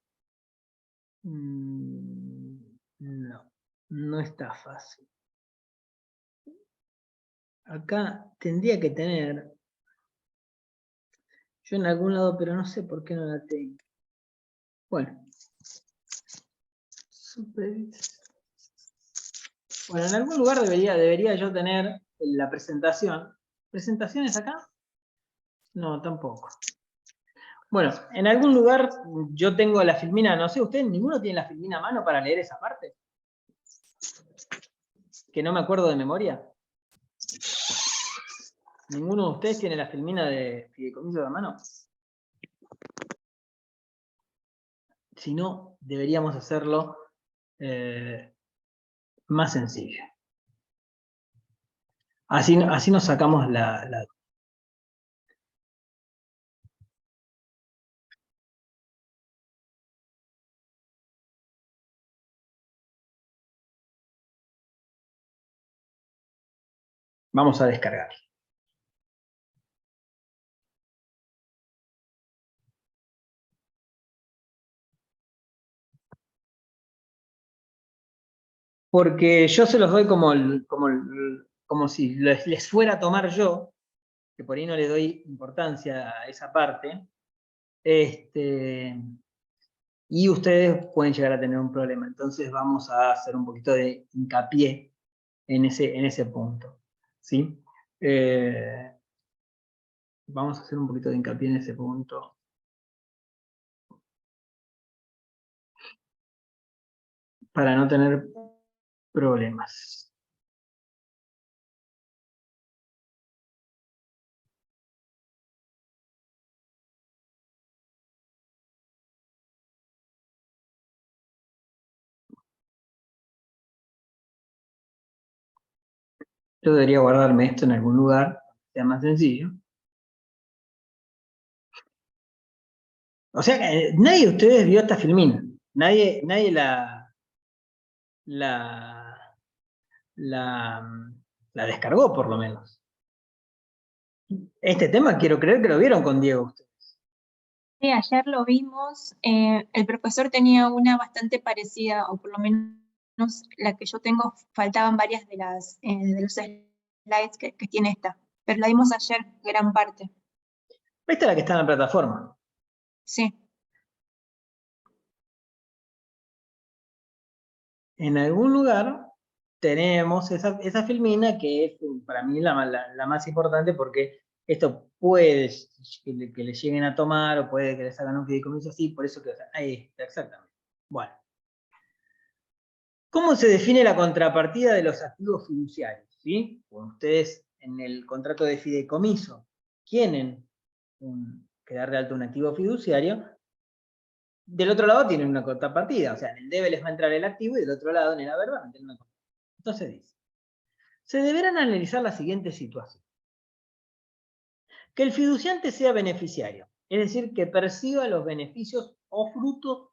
No. no está fácil. Acá tendría que tener, yo en algún lado, pero no sé por qué no la tengo. Bueno. Bueno, en algún lugar debería yo tener la presentación. ¿Presentaciones acá? No, tampoco. Bueno, en algún lugar yo tengo la filmina, no sé, ¿ustedes ninguno tiene la filmina a mano para leer esa parte? Que no me acuerdo de memoria. ¿Ninguno de ustedes tiene la filmina de fideicomiso de mano? Si no, deberíamos hacerlo más sencillo. Así nos sacamos la... Vamos a descargar. Porque yo se los doy como si les fuera a tomar yo, que por ahí no le doy importancia a esa parte, y ustedes pueden llegar a tener un problema. Entonces vamos a hacer un poquito de hincapié en ese punto, ¿sí? Vamos a hacer un poquito de hincapié en ese punto. Para no tener problemas. Yo debería guardarme esto en algún lugar, sea más sencillo. O sea, que nadie de ustedes vio esta filmina. Nadie la descargó, por lo menos. Este tema quiero creer que lo vieron con Diego ustedes. Sí, ayer lo vimos. El profesor tenía una bastante parecida, o por lo menos la que yo tengo, faltaban varias de los slides que tiene esta. Pero la vimos ayer gran parte. Esta es la que está en la plataforma. Sí. En algún lugar tenemos esa filmina que es para mí la más importante, porque esto puede que le lleguen a tomar o puede que les hagan un fideicomiso así, por eso que ahí está, exactamente. Bueno. ¿Cómo se define la contrapartida de los activos fiduciarios? ¿Sí? Cuando ustedes en el contrato de fideicomiso quieren que dar de alta un activo fiduciario, del otro lado tienen una contrapartida, o sea, en el debe les va a entrar el activo y del otro lado en el haber va a entrar una contrapartida. Entonces dice, se deberán analizar la siguiente situación. Que el fiduciante sea beneficiario, es decir, que perciba los beneficios o frutos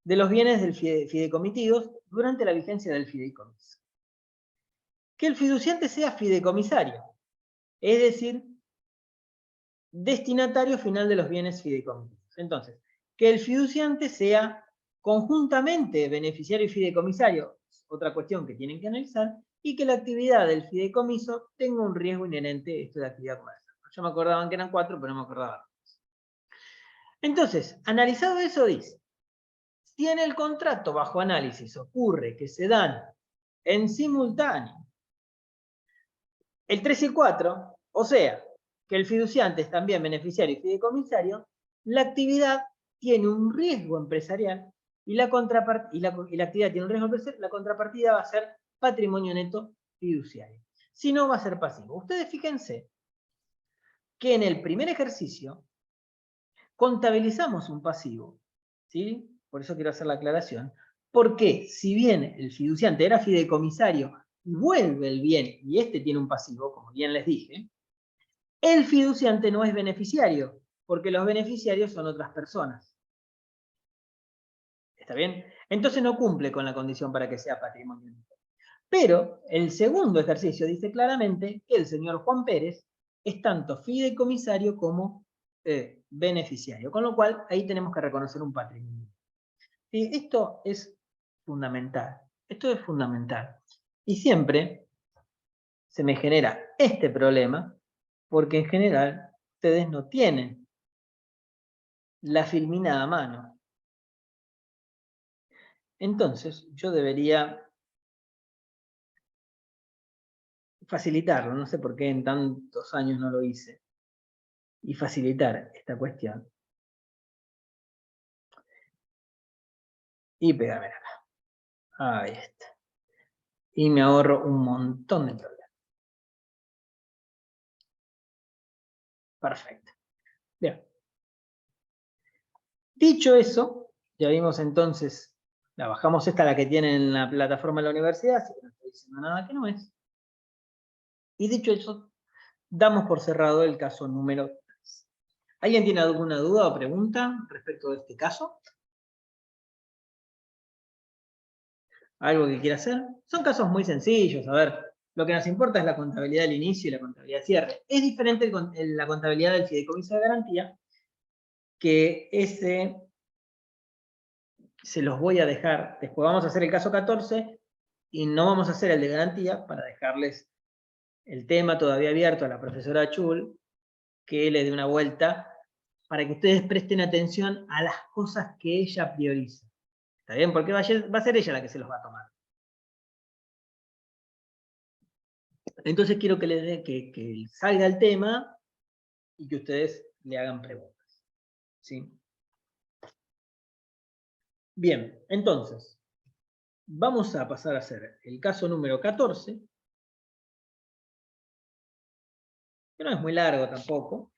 de los bienes del fideikomitidos durante la vigencia del fideicomiso. Que el fiduciante sea fideicomisario, es decir, destinatario final de los bienes fideikomitidos. Entonces, que el fiduciante sea conjuntamente beneficiario y fideicomisario, otra cuestión que tienen que analizar, y que la actividad del fideicomiso tenga un riesgo inherente, esto de actividad comercial. Yo me acordaba que eran 4, pero no me acordaba. Entonces, analizado eso, dice, si en el contrato bajo análisis ocurre que se dan en simultáneo el 3 y el 4, o sea, que el fiduciante es también beneficiario y fideicomisario, la actividad tiene un riesgo empresarial y la actividad tiene un riesgo empresarial, la contrapartida va a ser patrimonio neto fiduciario. Si no, va a ser pasivo. Ustedes fíjense que en el primer ejercicio contabilizamos un pasivo, ¿sí? Por eso quiero hacer la aclaración, porque si bien el fiduciante era fideicomisario y vuelve el bien y este tiene un pasivo, como bien les dije, el fiduciante no es beneficiario, porque los beneficiarios son otras personas. ¿Está bien? Entonces no cumple con la condición para que sea patrimonio neto. Pero el segundo ejercicio dice claramente que el señor Juan Pérez es tanto fideicomisario como beneficiario, con lo cual ahí tenemos que reconocer un patrimonio. ¿Sí? Esto es fundamental. Esto es fundamental. Y siempre se me genera este problema porque en general ustedes no tienen la filmina a mano. Entonces, yo debería facilitarlo, no sé por qué en tantos años no lo hice, y facilitar esta cuestión. Y pegarme acá. Ahí está. Y me ahorro un montón de problemas. Perfecto. Bien. Dicho eso, ya vimos entonces, la bajamos esta, la que tienen en la plataforma de la universidad, así que no estoy diciendo nada que no es. Y dicho eso, damos por cerrado el caso número 3. ¿Alguien tiene alguna duda o pregunta respecto de este caso? ¿Algo que quiera hacer? Son casos muy sencillos, a ver, lo que nos importa es la contabilidad del inicio y la contabilidad de cierre. Es diferente la contabilidad del fideicomiso de garantía, que ese se los voy a dejar, después vamos a hacer el caso 14 y no vamos a hacer el de garantía para dejarles el tema todavía abierto a la profesora Chul, que le dé una vuelta para que ustedes presten atención a las cosas que ella prioriza. ¿Está bien? Porque va a ser ella la que se los va a tomar. Entonces quiero que, que salga el tema y que ustedes le hagan preguntas. ¿Sí? Bien, entonces, vamos a pasar a hacer el caso número 14, que no es muy largo tampoco.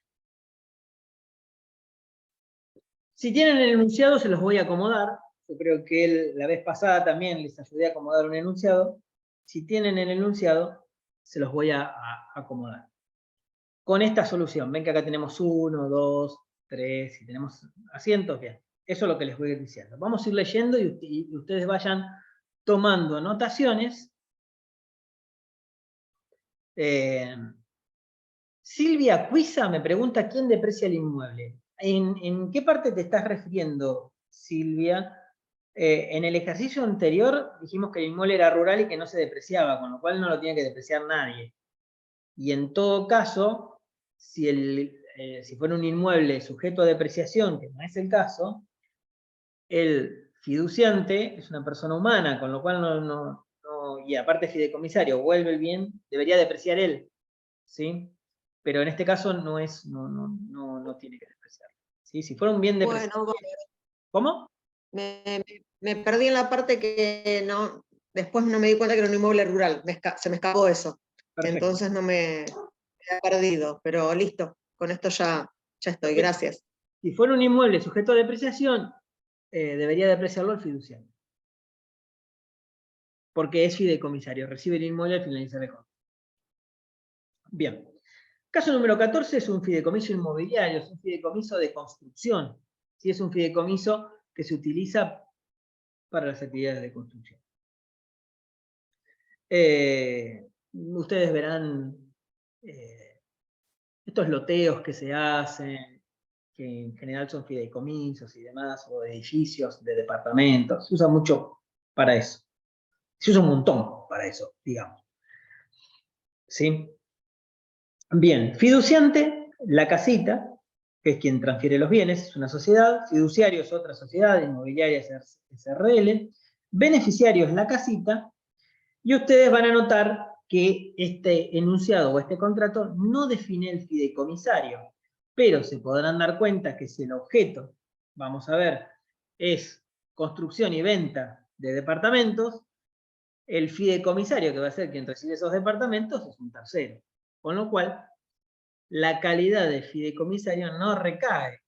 Si tienen el enunciado, se los voy a acomodar. Yo creo que la vez pasada también les ayudé a acomodar un enunciado. Si tienen el enunciado, se los voy a acomodar. Con esta solución, ven que acá tenemos 1, 2, 3, y tenemos asientos, bien. Eso es lo que les voy a ir diciendo. Vamos a ir leyendo y ustedes vayan tomando anotaciones. Silvia Cuisa me pregunta quién deprecia el inmueble. ¿En qué parte te estás refiriendo, Silvia? En el ejercicio anterior dijimos que el inmueble era rural y que no se depreciaba, con lo cual no lo tiene que depreciar nadie. Y en todo caso, si fuera un inmueble sujeto a depreciación, que no es el caso, el fiduciante es una persona humana, con lo cual y aparte fideicomisario, vuelve el bien, debería depreciar él, ¿sí? Pero en este caso no tiene que depreciar. ¿Sí? Si fuera un bien depreciado. Bueno, ¿Cómo? me perdí en la parte que no, después no me di cuenta que era un inmueble rural, se me escapó eso. Perfecto. Entonces no me he perdido, pero listo, con esto ya estoy, gracias. Si fuera un inmueble sujeto a depreciación, debería depreciarlo el fiduciario. Porque es fideicomisario, recibe el inmueble al finalizar el contrato. Bien. Caso número 14 es un fideicomiso inmobiliario, es un fideicomiso de construcción. Sí, es un fideicomiso que se utiliza para las actividades de construcción. Ustedes verán estos loteos que se hacen, que en general son fideicomisos y demás, o edificios de departamentos. Se usa mucho para eso. Se usa un montón para eso, digamos. ¿Sí? Bien, fiduciante, la casita, que es quien transfiere los bienes, es una sociedad. Fiduciario es otra sociedad, inmobiliaria es SRL. Beneficiario es la casita. Y ustedes van a notar que este enunciado o este contrato no define el fideicomisario, pero se podrán dar cuenta que si el objeto, vamos a ver, es construcción y venta de departamentos, el fideicomisario que va a ser quien recibe esos departamentos es un tercero. Con lo cual, la calidad de fideicomisario no recae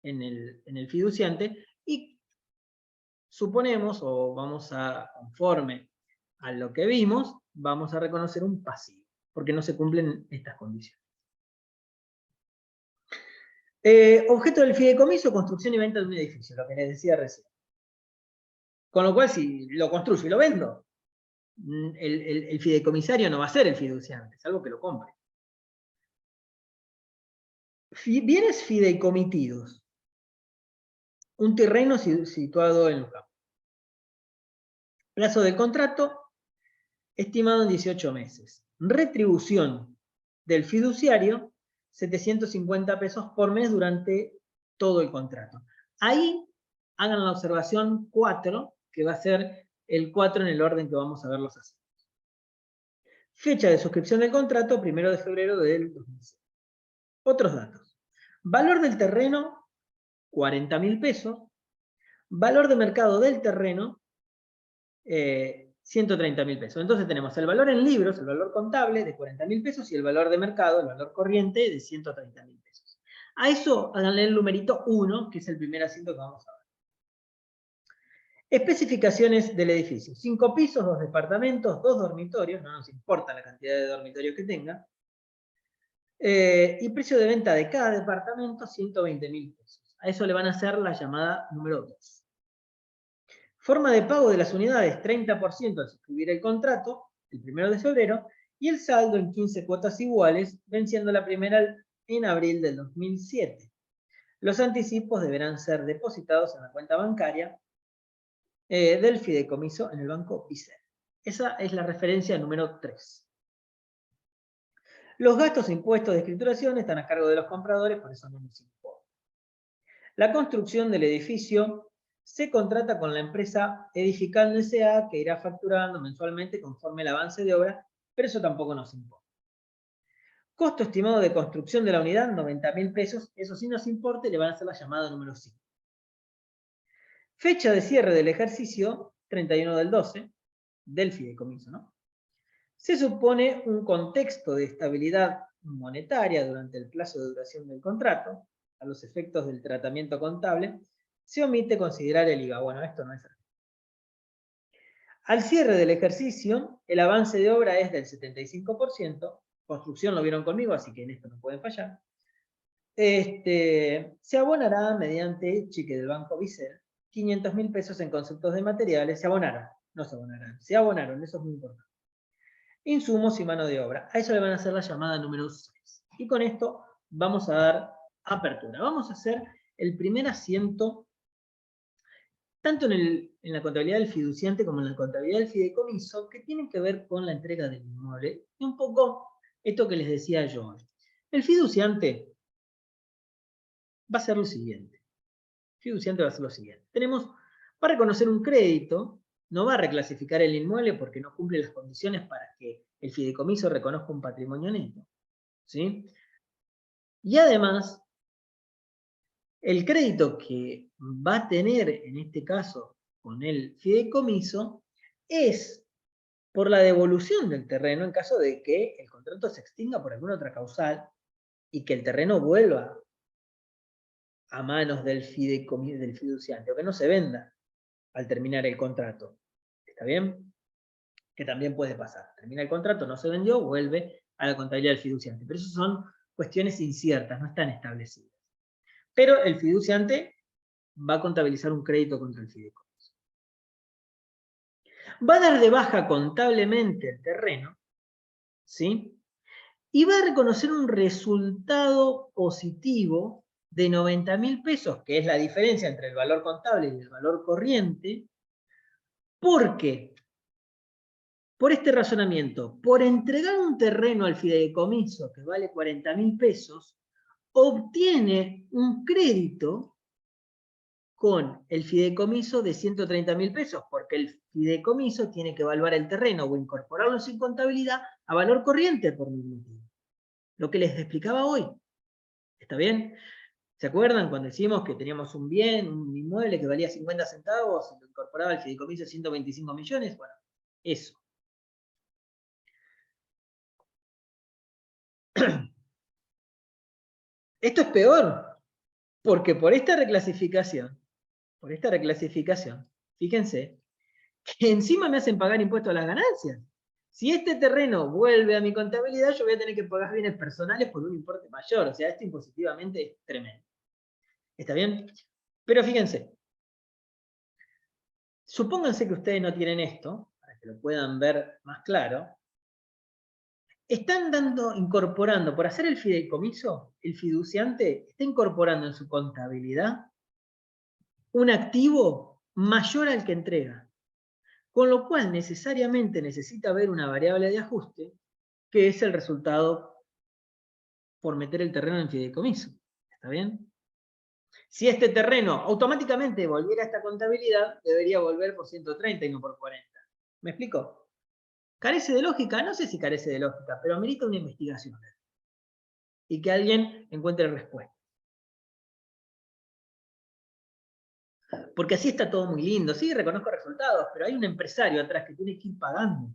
en el fiduciante y suponemos, o vamos a, conforme a lo que vimos, vamos a reconocer un pasivo, porque no se cumplen estas condiciones. Objeto del fideicomiso, construcción y venta de un edificio, lo que les decía recién. Con lo cual, si lo construyo y lo vendo, el fideicomisario no va a ser el fiduciante, es algo que lo compre. Bienes fideicomitidos. Un terreno situado en Luján. Plazo del contrato estimado en 18 meses. Retribución del fiduciario, 750 pesos por mes durante todo el contrato. Ahí hagan la observación 4, que va a ser el 4 en el orden que vamos a ver los asuntos. Fecha de suscripción del contrato, 1 de febrero del 2006. Otros datos. Valor del terreno, 40.000 pesos. Valor de mercado del terreno, 130.000 pesos. Entonces tenemos el valor en libros, el valor contable de 40.000 pesos y el valor de mercado, el valor corriente de 130.000 pesos. A eso háganle el numerito 1, que es el primer asiento que vamos a ver. Especificaciones del edificio. 5 pisos, 2 departamentos, 2 dormitorios, no nos importa la cantidad de dormitorios que tenga. Y precio de venta de cada departamento, 120.000 pesos. A eso le van a hacer la llamada número 2. Forma de pago de las unidades, 30% al suscribir el contrato, el 1 de febrero, y el saldo en 15 cuotas iguales, venciendo la primera en abril del 2007. Los anticipos deberán ser depositados en la cuenta bancaria del fideicomiso en el Banco Bicel. Esa es la referencia número 3. Los gastos e impuestos de escrituración están a cargo de los compradores, por eso no nos importa. La construcción del edificio se contrata con la empresa Edificando S.A. que irá facturando mensualmente conforme el avance de obra, pero eso tampoco nos importa. Costo estimado de construcción de la unidad, 90.000 pesos, eso sí nos importa y le van a hacer la llamada número 5. Fecha de cierre del ejercicio, 31 del 12, del fideicomiso, ¿no? Se supone un contexto de estabilidad monetaria durante el plazo de duración del contrato. A los efectos del tratamiento contable, se omite considerar el IVA. Bueno, esto no es así. Al cierre del ejercicio, el avance de obra es del 75%. Construcción lo vieron conmigo, así que en esto no pueden fallar. Se abonará mediante cheque del Banco Bicel 500.000 pesos en conceptos de materiales. Se abonaron, no se abonarán. Se abonaron, eso es muy importante. Insumos y mano de obra. A eso le van a hacer la llamada número 6. Y con esto vamos a dar apertura. Vamos a hacer el primer asiento, tanto en la contabilidad del fiduciante como en la contabilidad del fideicomiso, que tienen que ver con la entrega del inmueble. Y un poco esto que les decía yo hoy. El fiduciante va a ser lo siguiente. Va a reconocer un crédito, no va a reclasificar el inmueble porque no cumple las condiciones para que el fideicomiso reconozca un patrimonio neto. ¿Sí? Y además, el crédito que va a tener, en este caso, con el fideicomiso, es por la devolución del terreno en caso de que el contrato se extinga por alguna otra causal y que el terreno vuelva a manos del fiduciante, o que no se venda al terminar el contrato. ¿Está bien? Que también puede pasar. Termina el contrato, no se vendió, vuelve a la contabilidad del fiduciante. Pero eso son cuestiones inciertas, no están establecidas. Pero el fiduciante va a contabilizar un crédito contra el fideicomiso. Va a dar de baja contablemente el terreno, ¿sí? Y va a reconocer un resultado positivo de 90.000 pesos, que es la diferencia entre el valor contable y el valor corriente, porque, por este razonamiento, por entregar un terreno al fideicomiso que vale 40.000 pesos, obtiene un crédito con el fideicomiso de 130.000 pesos, porque el fideicomiso tiene que evaluar el terreno o incorporarlo en su contabilidad a valor corriente por ningún motivo. Lo que les explicaba hoy. ¿Está bien? ¿Se acuerdan cuando decimos que teníamos un bien, un inmueble que valía 50 centavos y lo incorporaba el fideicomiso 125 millones? Bueno, eso. Esto es peor, porque por esta reclasificación, fíjense, que encima me hacen pagar impuestos a las ganancias. Si este terreno vuelve a mi contabilidad, yo voy a tener que pagar bienes personales por un importe mayor. O sea, esto impositivamente es tremendo. ¿Está bien? Pero fíjense, supónganse que ustedes no tienen esto, para que lo puedan ver más claro. Están incorporando, por hacer el fideicomiso, el fiduciante está incorporando en su contabilidad un activo mayor al que entrega. Con lo cual necesariamente necesita haber una variable de ajuste, que es el resultado por meter el terreno en fideicomiso. ¿Está bien? Si este terreno automáticamente volviera a esta contabilidad, debería volver por 130 y no por 40. ¿Me explico? ¿Carece de lógica? No sé si carece de lógica, pero amerita una investigación. Y que alguien encuentre respuesta. Porque así está todo muy lindo. Sí, reconozco resultados, pero hay un empresario atrás que tiene que ir pagando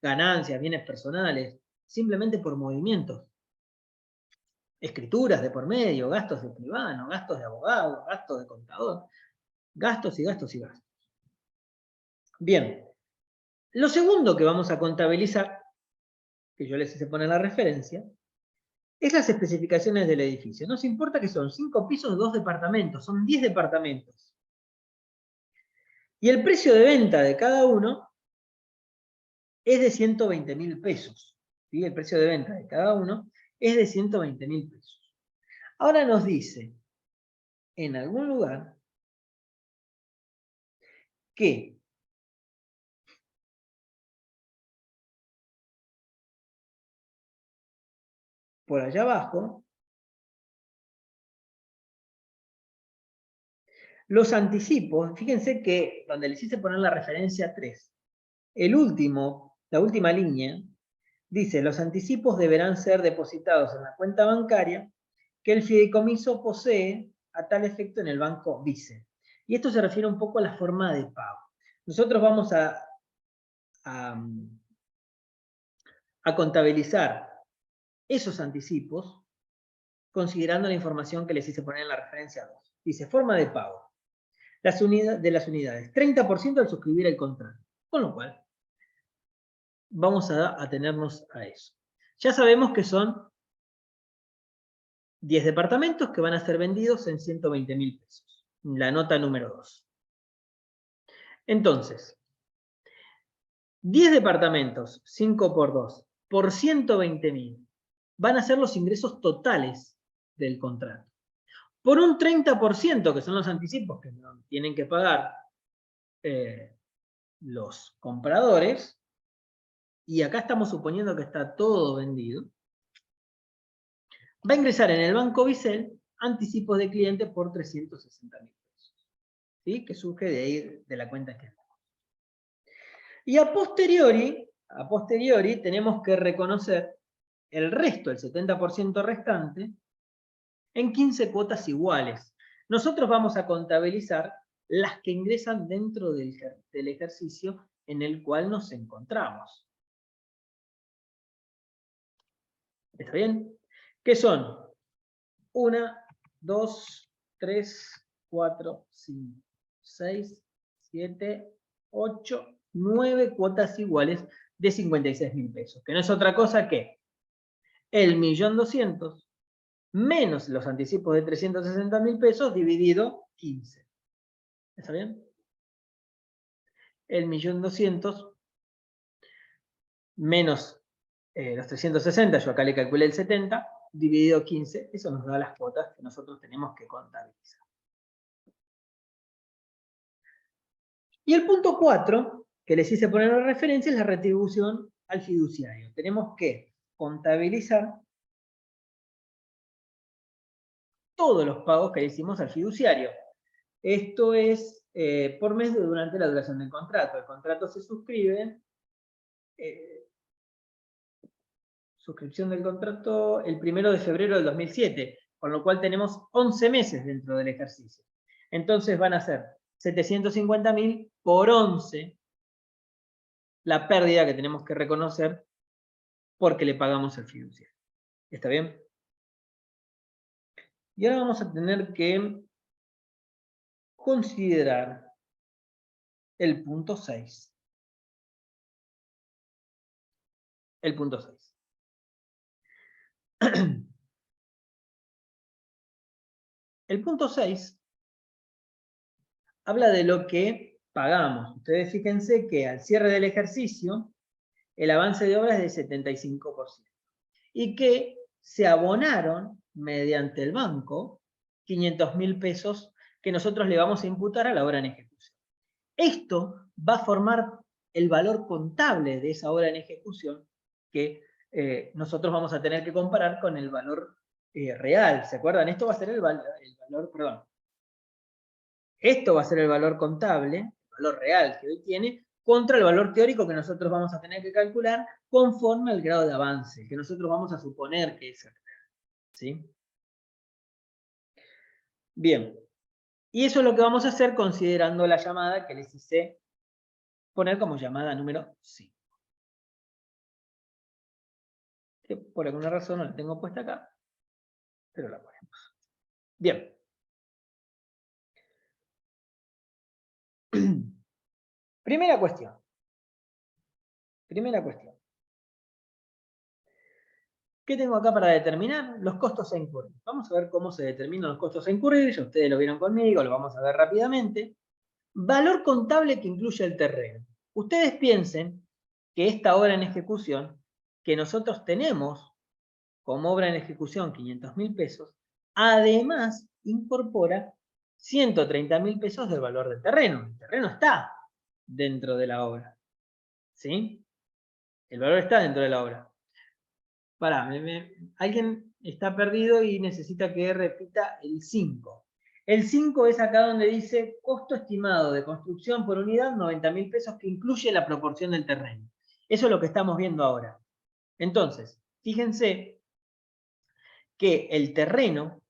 ganancias, bienes personales, simplemente por movimientos. Escrituras de por medio, gastos de escribano, gastos de abogado, gastos de contador, gastos y gastos y gastos. Bien, lo segundo que vamos a contabilizar, que yo les hice poner la referencia, es las especificaciones del edificio. Nos importa que son 5 pisos, 2 departamentos, son 10 departamentos. Y el precio de venta de cada uno es de 120.000 pesos. ¿Sí? El precio de venta de cada uno es de 120.000 pesos. Ahora nos dice, en algún lugar, que por allá abajo, los anticipos, fíjense que donde les hice poner la referencia 3, la última línea, dice, los anticipos deberán ser depositados en la cuenta bancaria que el fideicomiso posee a tal efecto en el banco Vice. Y esto se refiere un poco a la forma de pago. Nosotros vamos a contabilizar esos anticipos considerando la información que les hice poner en la referencia 2. Dice, forma de pago de las unidades, 30% al suscribir el contrato. Con lo cual, vamos a atenernos a eso. Ya sabemos que son 10 departamentos que van a ser vendidos en 120.000 pesos. La nota número 2. Entonces, 10 departamentos, 5 por 2, por 120.000, van a ser los ingresos totales del contrato. Por un 30%, que son los anticipos que no tienen que pagar los compradores, y acá estamos suponiendo que está todo vendido, va a ingresar en el Banco Bicel anticipos de cliente por 360.000 pesos. ¿Sí? Que surge de ahí, de la cuenta que estamos. Y a posteriori tenemos que reconocer el resto, el 70% restante, en 15 cuotas iguales. Nosotros vamos a contabilizar las que ingresan dentro del ejercicio en el cual nos encontramos. ¿Está bien? ¿Qué son? 1, 2, 3, 4, 5, 6, 7, 8, 9 cuotas iguales de 56.000 pesos. Que no es otra cosa que el 1.200.000 menos los anticipos de 360.000 pesos dividido 15. ¿Está bien? El 1.200.000 menos los 360, yo acá le calculé el 70, dividido 15, eso nos da las cuotas que nosotros tenemos que contabilizar. Y el punto 4, que les hice poner en referencia, es la retribución al fiduciario. Tenemos que contabilizar todos los pagos que le hicimos al fiduciario. Esto es por mes durante la duración del contrato. El contrato se suscribe, suscripción del contrato el 1 de febrero del 2007, con lo cual tenemos 11 meses dentro del ejercicio. Entonces van a ser 750.000 por 11 la pérdida que tenemos que reconocer porque le pagamos al fiduciario. ¿Está bien? Y ahora vamos a tener que considerar el punto 6. El punto 6. El punto 6 habla de lo que pagamos. Ustedes fíjense que al cierre del ejercicio, el avance de obra es del 75%. Y que se abonaron mediante el banco 500.000 pesos que nosotros le vamos a imputar a la obra en ejecución. Esto va a formar el valor contable de esa obra en ejecución que nosotros vamos a tener que comparar con el valor real. ¿Se acuerdan? Esto va a ser el valor, perdón. Esto va a ser el valor contable, el valor real que hoy tiene, contra el valor teórico que nosotros vamos a tener que calcular conforme al grado de avance, que nosotros vamos a suponer que es el real. ¿Sí? Bien. Y eso es lo que vamos a hacer considerando la llamada que les hice poner como llamada número 5. Que por alguna razón no la tengo puesta acá, pero la ponemos. Bien. Primera cuestión. ¿Qué tengo acá para determinar? Los costos a incurrir. Vamos a ver cómo se determinan los costos a incurrir. Ya ustedes lo vieron conmigo, lo vamos a ver rápidamente. Valor contable que incluye el terreno. Ustedes piensen que esta obra en ejecución, que nosotros tenemos como obra en ejecución 500.000 pesos, además incorpora 130.000 pesos del valor del terreno. El terreno está dentro de la obra. ¿Sí? El valor está dentro de la obra. Pará, alguien está perdido y necesita que repita el 5. El 5 es acá donde dice costo estimado de construcción por unidad, 90.000 pesos, que incluye la proporción del terreno. Eso es lo que estamos viendo ahora. Entonces, fíjense que el terreno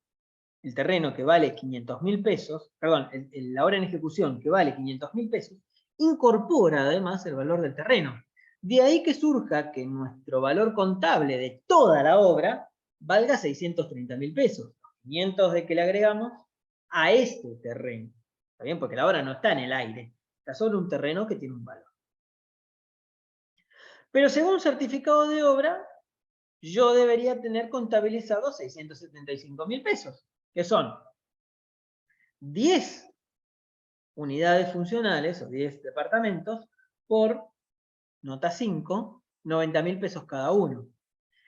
que vale 500.000 pesos, perdón, la obra en ejecución que vale 500.000 pesos, incorpora además el valor del terreno. De ahí que surja que nuestro valor contable de toda la obra valga 630.000 pesos. 500 de que le agregamos a este terreno. ¿Está bien? Porque la obra no está en el aire. Está sobre un terreno que tiene un valor. Pero según certificado de obra, yo debería tener contabilizados 675.000 pesos, que son 10 unidades funcionales o 10 departamentos por nota 5, 90.000 pesos cada uno.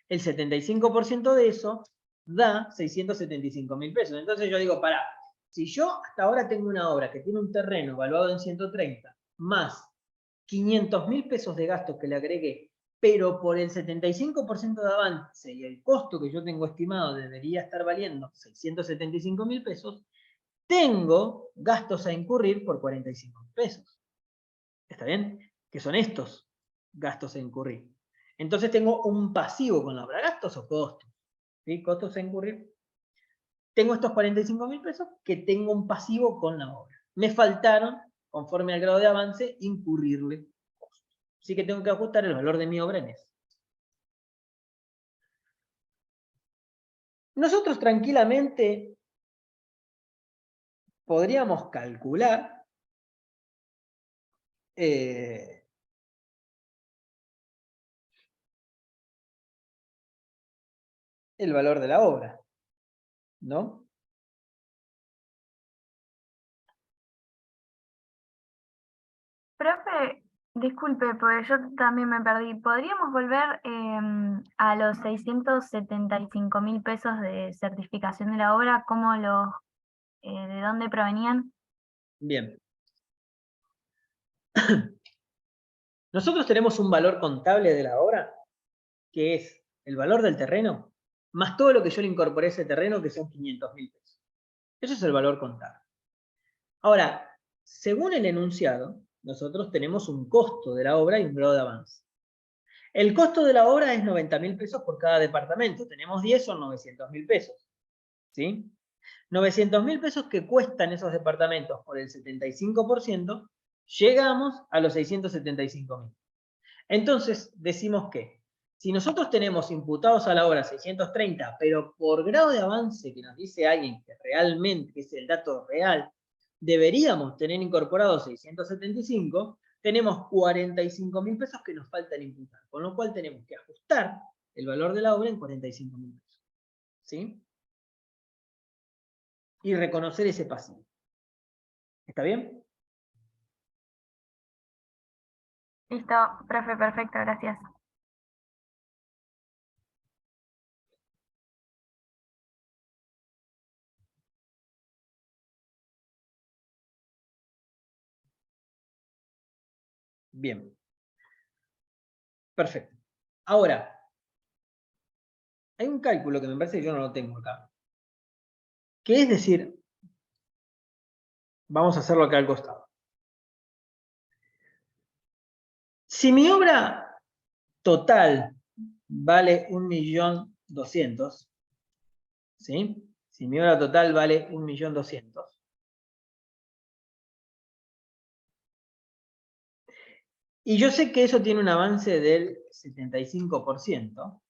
El 75% de eso da 675.000 pesos. Entonces yo digo, pará, si yo hasta ahora tengo una obra que tiene un terreno valuado en 130, más 500.000 pesos de gastos que le agregué, pero por el 75% de avance y el costo que yo tengo estimado debería estar valiendo 675.000 pesos, tengo gastos a incurrir por 45.000 pesos. ¿Está bien? Que son estos gastos a incurrir. Entonces tengo un pasivo con la obra, gastos o costos. ¿Sí? Costos a incurrir. Tengo estos 45.000 pesos que tengo un pasivo con la obra. Me faltaron, conforme al grado de avance, incurrirle costos. Así que tengo que ajustar el valor de mi obra en eso. Nosotros tranquilamente podríamos calcular el valor de la obra, ¿no? Profe, disculpe, porque yo también me perdí. ¿Podríamos volver a los 675.000 pesos de certificación de la obra? ¿De dónde provenían? Bien. Nosotros tenemos un valor contable de la obra, que es el valor del terreno, más todo lo que yo le incorporé a ese terreno, que son 500.000 pesos. Eso es el valor contable. Ahora, según el enunciado, nosotros tenemos un costo de la obra y un grado de avance. El costo de la obra es 90.000 pesos por cada departamento. Tenemos 10, son 900.000 pesos. ¿Sí? 900.000 pesos que cuestan esos departamentos por el 75%, llegamos a los 675.000. Entonces, decimos que si nosotros tenemos imputados a la obra 630, pero por grado de avance que nos dice alguien que realmente, que es el dato real, deberíamos tener incorporados 675, tenemos 45.000 pesos que nos faltan imputar, con lo cual tenemos que ajustar el valor de la obra en 45.000 pesos. ¿Sí? Y reconocer ese pasivo. ¿Está bien? Listo, profe, perfecto, gracias. Bien. Perfecto. Ahora, hay un cálculo que me parece que yo no lo tengo acá. Que es decir, vamos a hacerlo acá al costado. Si mi obra total vale 1.200.000, ¿sí? Si mi obra total vale 1.200.000, y yo sé que eso tiene un avance del 75%,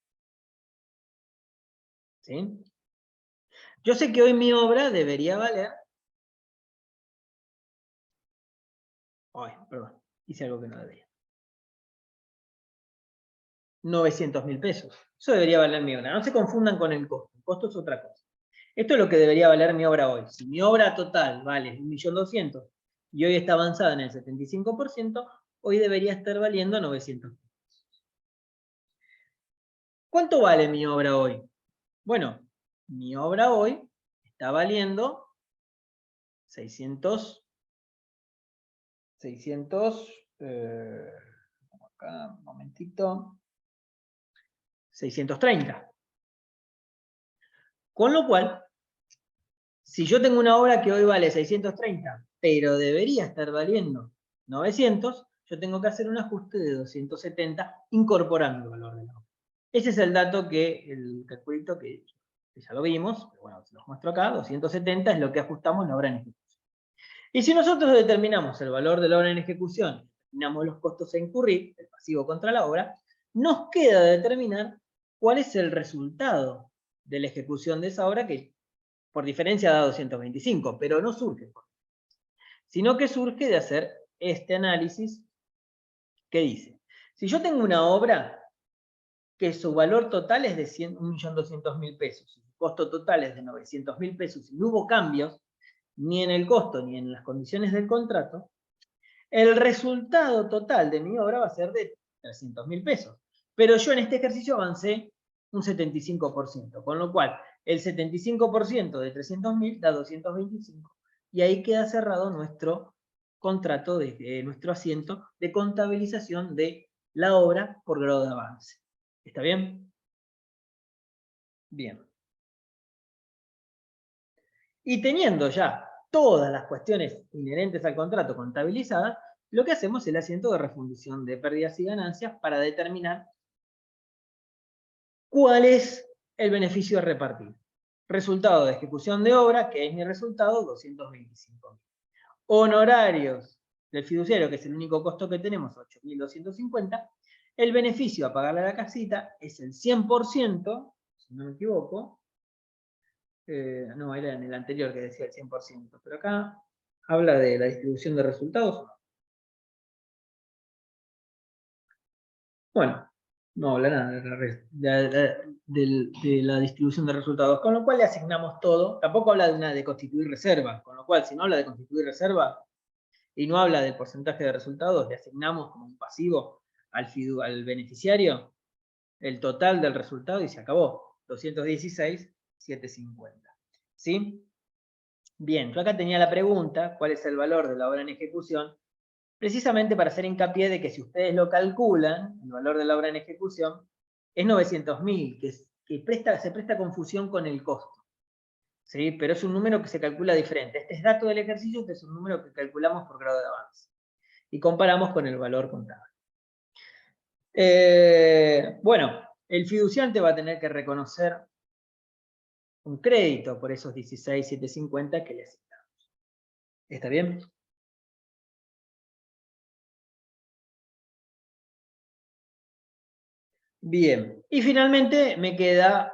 ¿sí? Yo sé que hoy mi obra debería valer... Ay, perdón, hice algo que no debería. 900.000 pesos. Eso debería valer mi obra. No se confundan con el costo. El costo es otra cosa. Esto es lo que debería valer mi obra hoy. Si mi obra total vale 1.200.000 y hoy está avanzada en el 75%, hoy debería estar valiendo 900.000. ¿Cuánto vale mi obra hoy? Bueno, mi obra hoy está valiendo 600, acá un momentito, 630. Con lo cual, si yo tengo una obra que hoy vale 630, pero debería estar valiendo 900, yo tengo que hacer un ajuste de 270 incorporando el valor de la obra. Ese es el dato el calculito que ya lo vimos, pero bueno, se los muestro acá, 270 es lo que ajustamos la obra en ejecución. Y si nosotros determinamos el valor de la obra en ejecución, determinamos los costos a incurrir, el pasivo contra la obra, nos queda determinar cuál es el resultado de la ejecución de esa obra que por diferencia da 225, pero no surge, sino que surge de hacer este análisis que dice, si yo tengo una obra que su valor total es de 1.200.000 pesos, su costo total es de 900.000 pesos, y no hubo cambios ni en el costo ni en las condiciones del contrato, el resultado total de mi obra va a ser de 300.000 pesos. Pero yo en este ejercicio avancé un 75%, con lo cual el 75% de 300.000 da 225, y ahí queda cerrado nuestro contrato, nuestro asiento de contabilización de la obra por grado de avance. ¿Está bien? Bien. Y teniendo ya todas las cuestiones inherentes al contrato contabilizadas, lo que hacemos es el asiento de refundición de pérdidas y ganancias para determinar cuál es el beneficio a repartir. Resultado de ejecución de obra, que es mi resultado, 225.000. Honorarios del fiduciario, que es el único costo que tenemos, 8.250. El beneficio a pagarle a la casita es el 100%, si no me equivoco. No, era en el anterior que decía el 100%, pero acá habla de la distribución de resultados. Bueno, no habla nada de la distribución de resultados, con lo cual le asignamos todo. Tampoco habla de constituir reserva, con lo cual si no habla de constituir reserva y no habla del porcentaje de resultados, le asignamos como un pasivo al beneficiario el total del resultado y se acabó. 216.750. ¿Sí? Bien, yo acá tenía la pregunta, ¿cuál es el valor de la obra en ejecución? Precisamente para hacer hincapié de que si ustedes lo calculan, el valor de la obra en ejecución, es 900.000, que se presta confusión con el costo. ¿Sí? Pero es un número que se calcula diferente. Este es dato del ejercicio, este es un número que calculamos por grado de avance. Y comparamos con el valor contable. Bueno, el fiduciante va a tener que reconocer un crédito por esos 16.750 que le asignamos. ¿Está bien? Bien, y finalmente me queda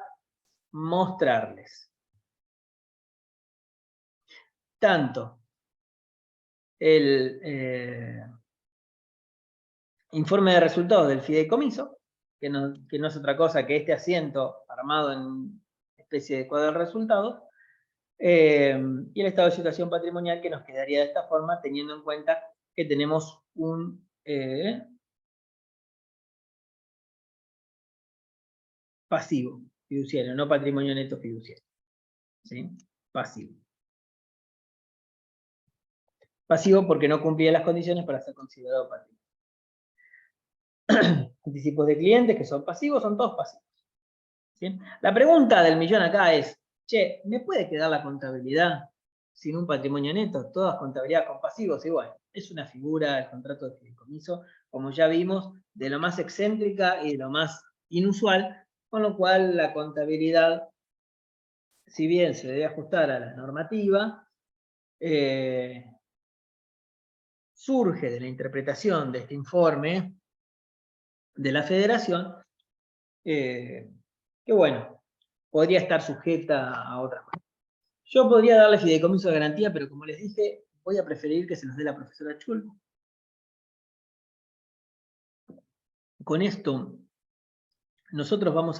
mostrarles tanto el informe de resultados del fideicomiso, que no es otra cosa que este asiento armado en una especie de cuadro de resultados, y el estado de situación patrimonial, que nos quedaría de esta forma, teniendo en cuenta que tenemos un pasivo fiduciario, no patrimonio neto fiduciario. ¿Sí? Pasivo. Pasivo porque no cumplía las condiciones para ser considerado patrimonio. anticipos de clientes que son pasivos, son todos pasivos. ¿Sí? La pregunta del millón acá es, che, ¿me puede quedar la contabilidad sin un patrimonio neto? Todas contabilidad con pasivos, y bueno, es una figura del contrato de fideicomiso, como ya vimos, de lo más excéntrica y de lo más inusual, con lo cual la contabilidad, si bien se debe ajustar a la normativa, surge de la interpretación de este informe de la Federación, que bueno, podría estar sujeta a otras cosas. Yo podría darle fideicomiso de garantía, pero como les dije, voy a preferir que se los dé la profesora Chul. Con esto, nosotros vamos a